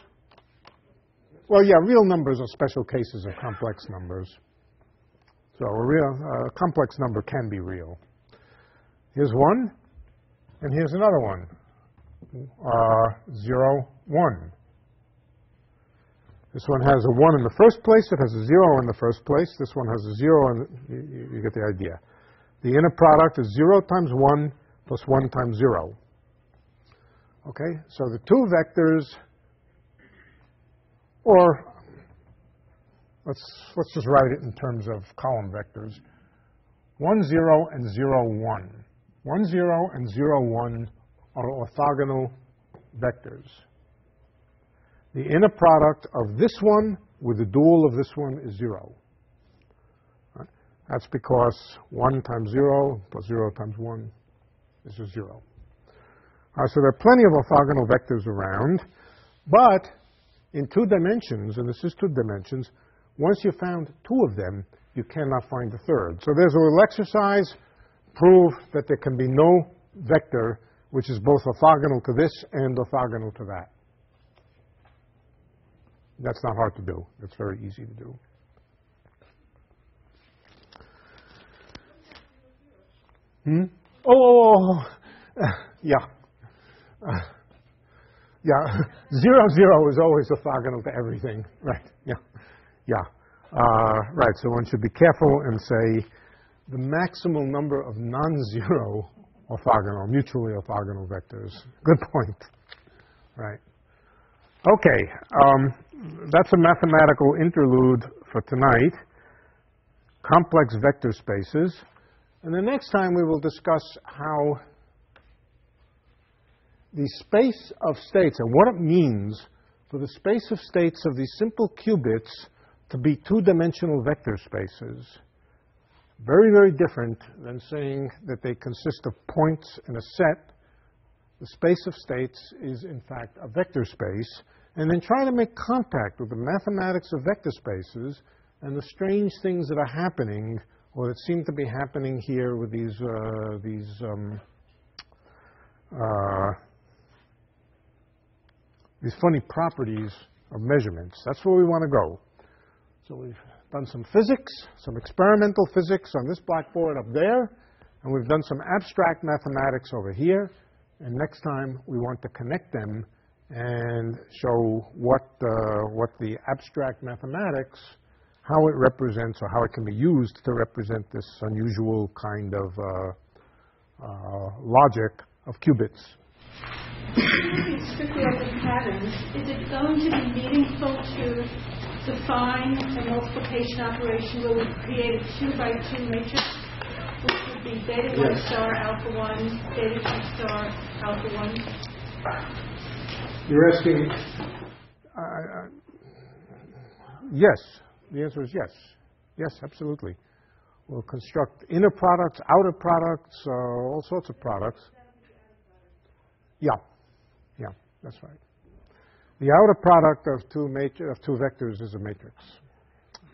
Well, yeah, real numbers are special cases of complex numbers. So a complex number can be real. Here's 1, and here's another one. 0, 1. This one has a 1 in the first place. It has a 0 in the first place. This one has a 0, and you get the idea. The inner product is 0 times 1 plus 1 times 0. Okay, so the two vectors, or let's just write it in terms of column vectors. 1, 0, and 0, 1. 1, 0, and 0, 1 are orthogonal vectors. The inner product of this one with the dual of this one is 0. Right? That's because 1 times 0 plus 0 times 1 is just 0. So there are plenty of orthogonal vectors around, but in 2 dimensions, and this is 2 dimensions, once you've found 2 of them, you cannot find the third. So there's a little exercise. Prove that there can be no vector which is both orthogonal to this and orthogonal to that. That's not hard to do. It's very easy to do. Yeah. Yeah. 0, 0 is always orthogonal to everything. Right. Yeah. Yeah. Right. So one should be careful and say the maximal number of non-zero orthogonal, mutually orthogonal vectors. Good point. Right. Okay. That's a mathematical interlude for tonight. Complex vector spaces. And the next time we will discuss how the space of states and what it means for the space of states of these simple qubits to be 2-dimensional vector spaces. Very, very different than saying that they consist of points in a set. The space of states is, in fact, a vector space. And then try to make contact with the mathematics of vector spaces and the strange things that are happening, or that seem to be happening here with these funny properties of measurements. That's where we want to go. So we've done some physics, some experimental physics on this blackboard up there, and we've done some abstract mathematics over here. And next time we want to connect them and show what the abstract mathematics, how it represents or how it can be used to represent this unusual kind of logic of qubits. Strictly open patterns, is it going to be meaningful to define a multiplication operation where we create a 2-by-2 matrix, which would be beta 1 star alpha 1, beta 2 star alpha 1? You're asking, yes. The answer is yes. Yes, absolutely. We'll construct inner products, outer products, all sorts of products. Yeah. Yeah, that's right. The outer product of two vectors is a matrix.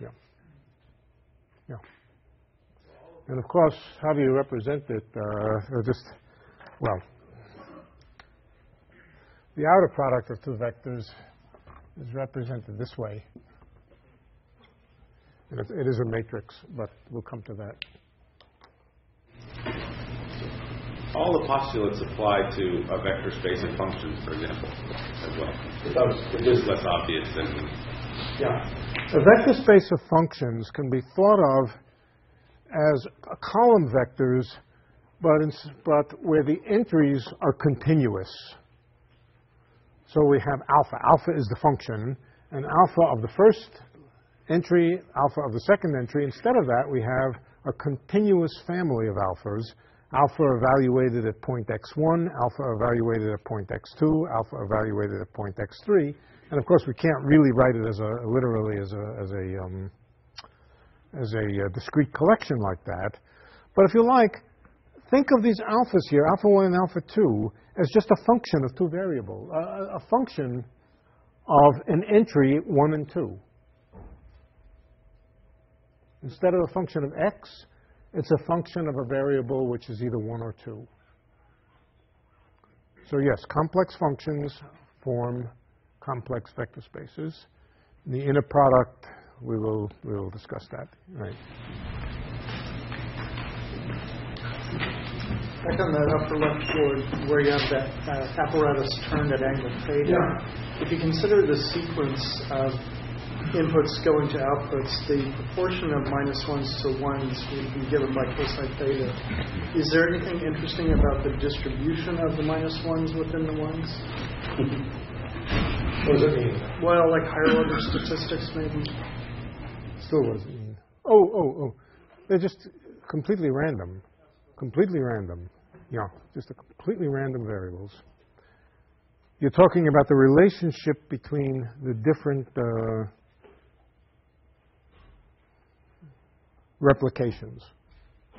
Yeah. Yeah. And of course, how do you represent it? The outer product of 2 vectors is represented this way. And it is a matrix, but we'll come to that. All the postulates apply to a vector space of functions, for example, as well. It is less obvious than... Yeah. A vector space of functions can be thought of as column vectors, but where the entries are continuous. So we have alpha. Alpha is the function, and alpha of the first entry, alpha of the second entry. Instead of that, we have a continuous family of alphas. Alpha evaluated at point x1, alpha evaluated at point x2, alpha evaluated at point x3. And of course, we can't really write it literally as a discrete collection like that. But if you like, think of these alphas here, alpha 1 and alpha 2, as just a function of 2 variables, a function of an entry 1 and 2. Instead of a function of x, it's a function of a variable which is either 1 or 2. So yes, complex functions form complex vector spaces. In the inner product, we will discuss that. Right. Back on that upper left board where you have that apparatus turned at angle theta, if you consider the sequence of inputs going to outputs, the proportion of -1s to 1s would be given by cosine theta. Is there anything interesting about the distribution of the -1s within the 1s? What does it mean? Well, like higher order statistics, maybe. Still what does it mean? Oh. They're just completely random. Completely random. Yeah, just a completely random variables. You're talking about the relationship between the different replications.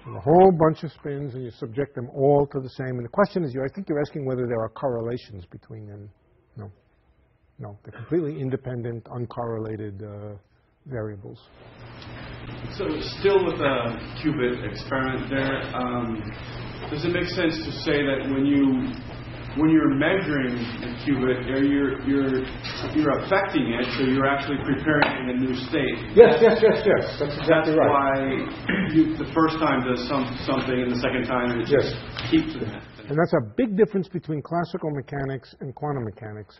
A whole bunch of spins, and you subject them all to the same. And the question is, I think you're asking whether there are correlations between them. No, they're completely independent, uncorrelated variables. So still with the qubit experiment there, does it make sense to say that when you're measuring a qubit, you're affecting it, so you're actually preparing it in a new state? Yes. That's exactly right. Why the first time does something, and the second time it just keeps it. And that's a big difference between classical mechanics and quantum mechanics.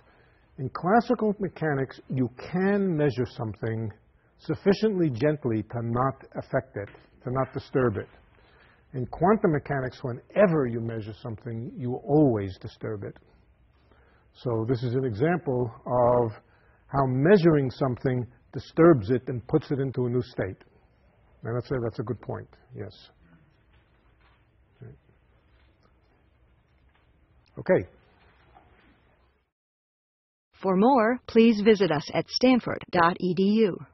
In classical mechanics, you can measure something sufficiently gently to not affect it, to not disturb it. In quantum mechanics, whenever you measure something, you always disturb it. So this is an example of how measuring something disturbs it and puts it into a new state. And that's a good point, yes. Okay. For more, please visit us at stanford.edu.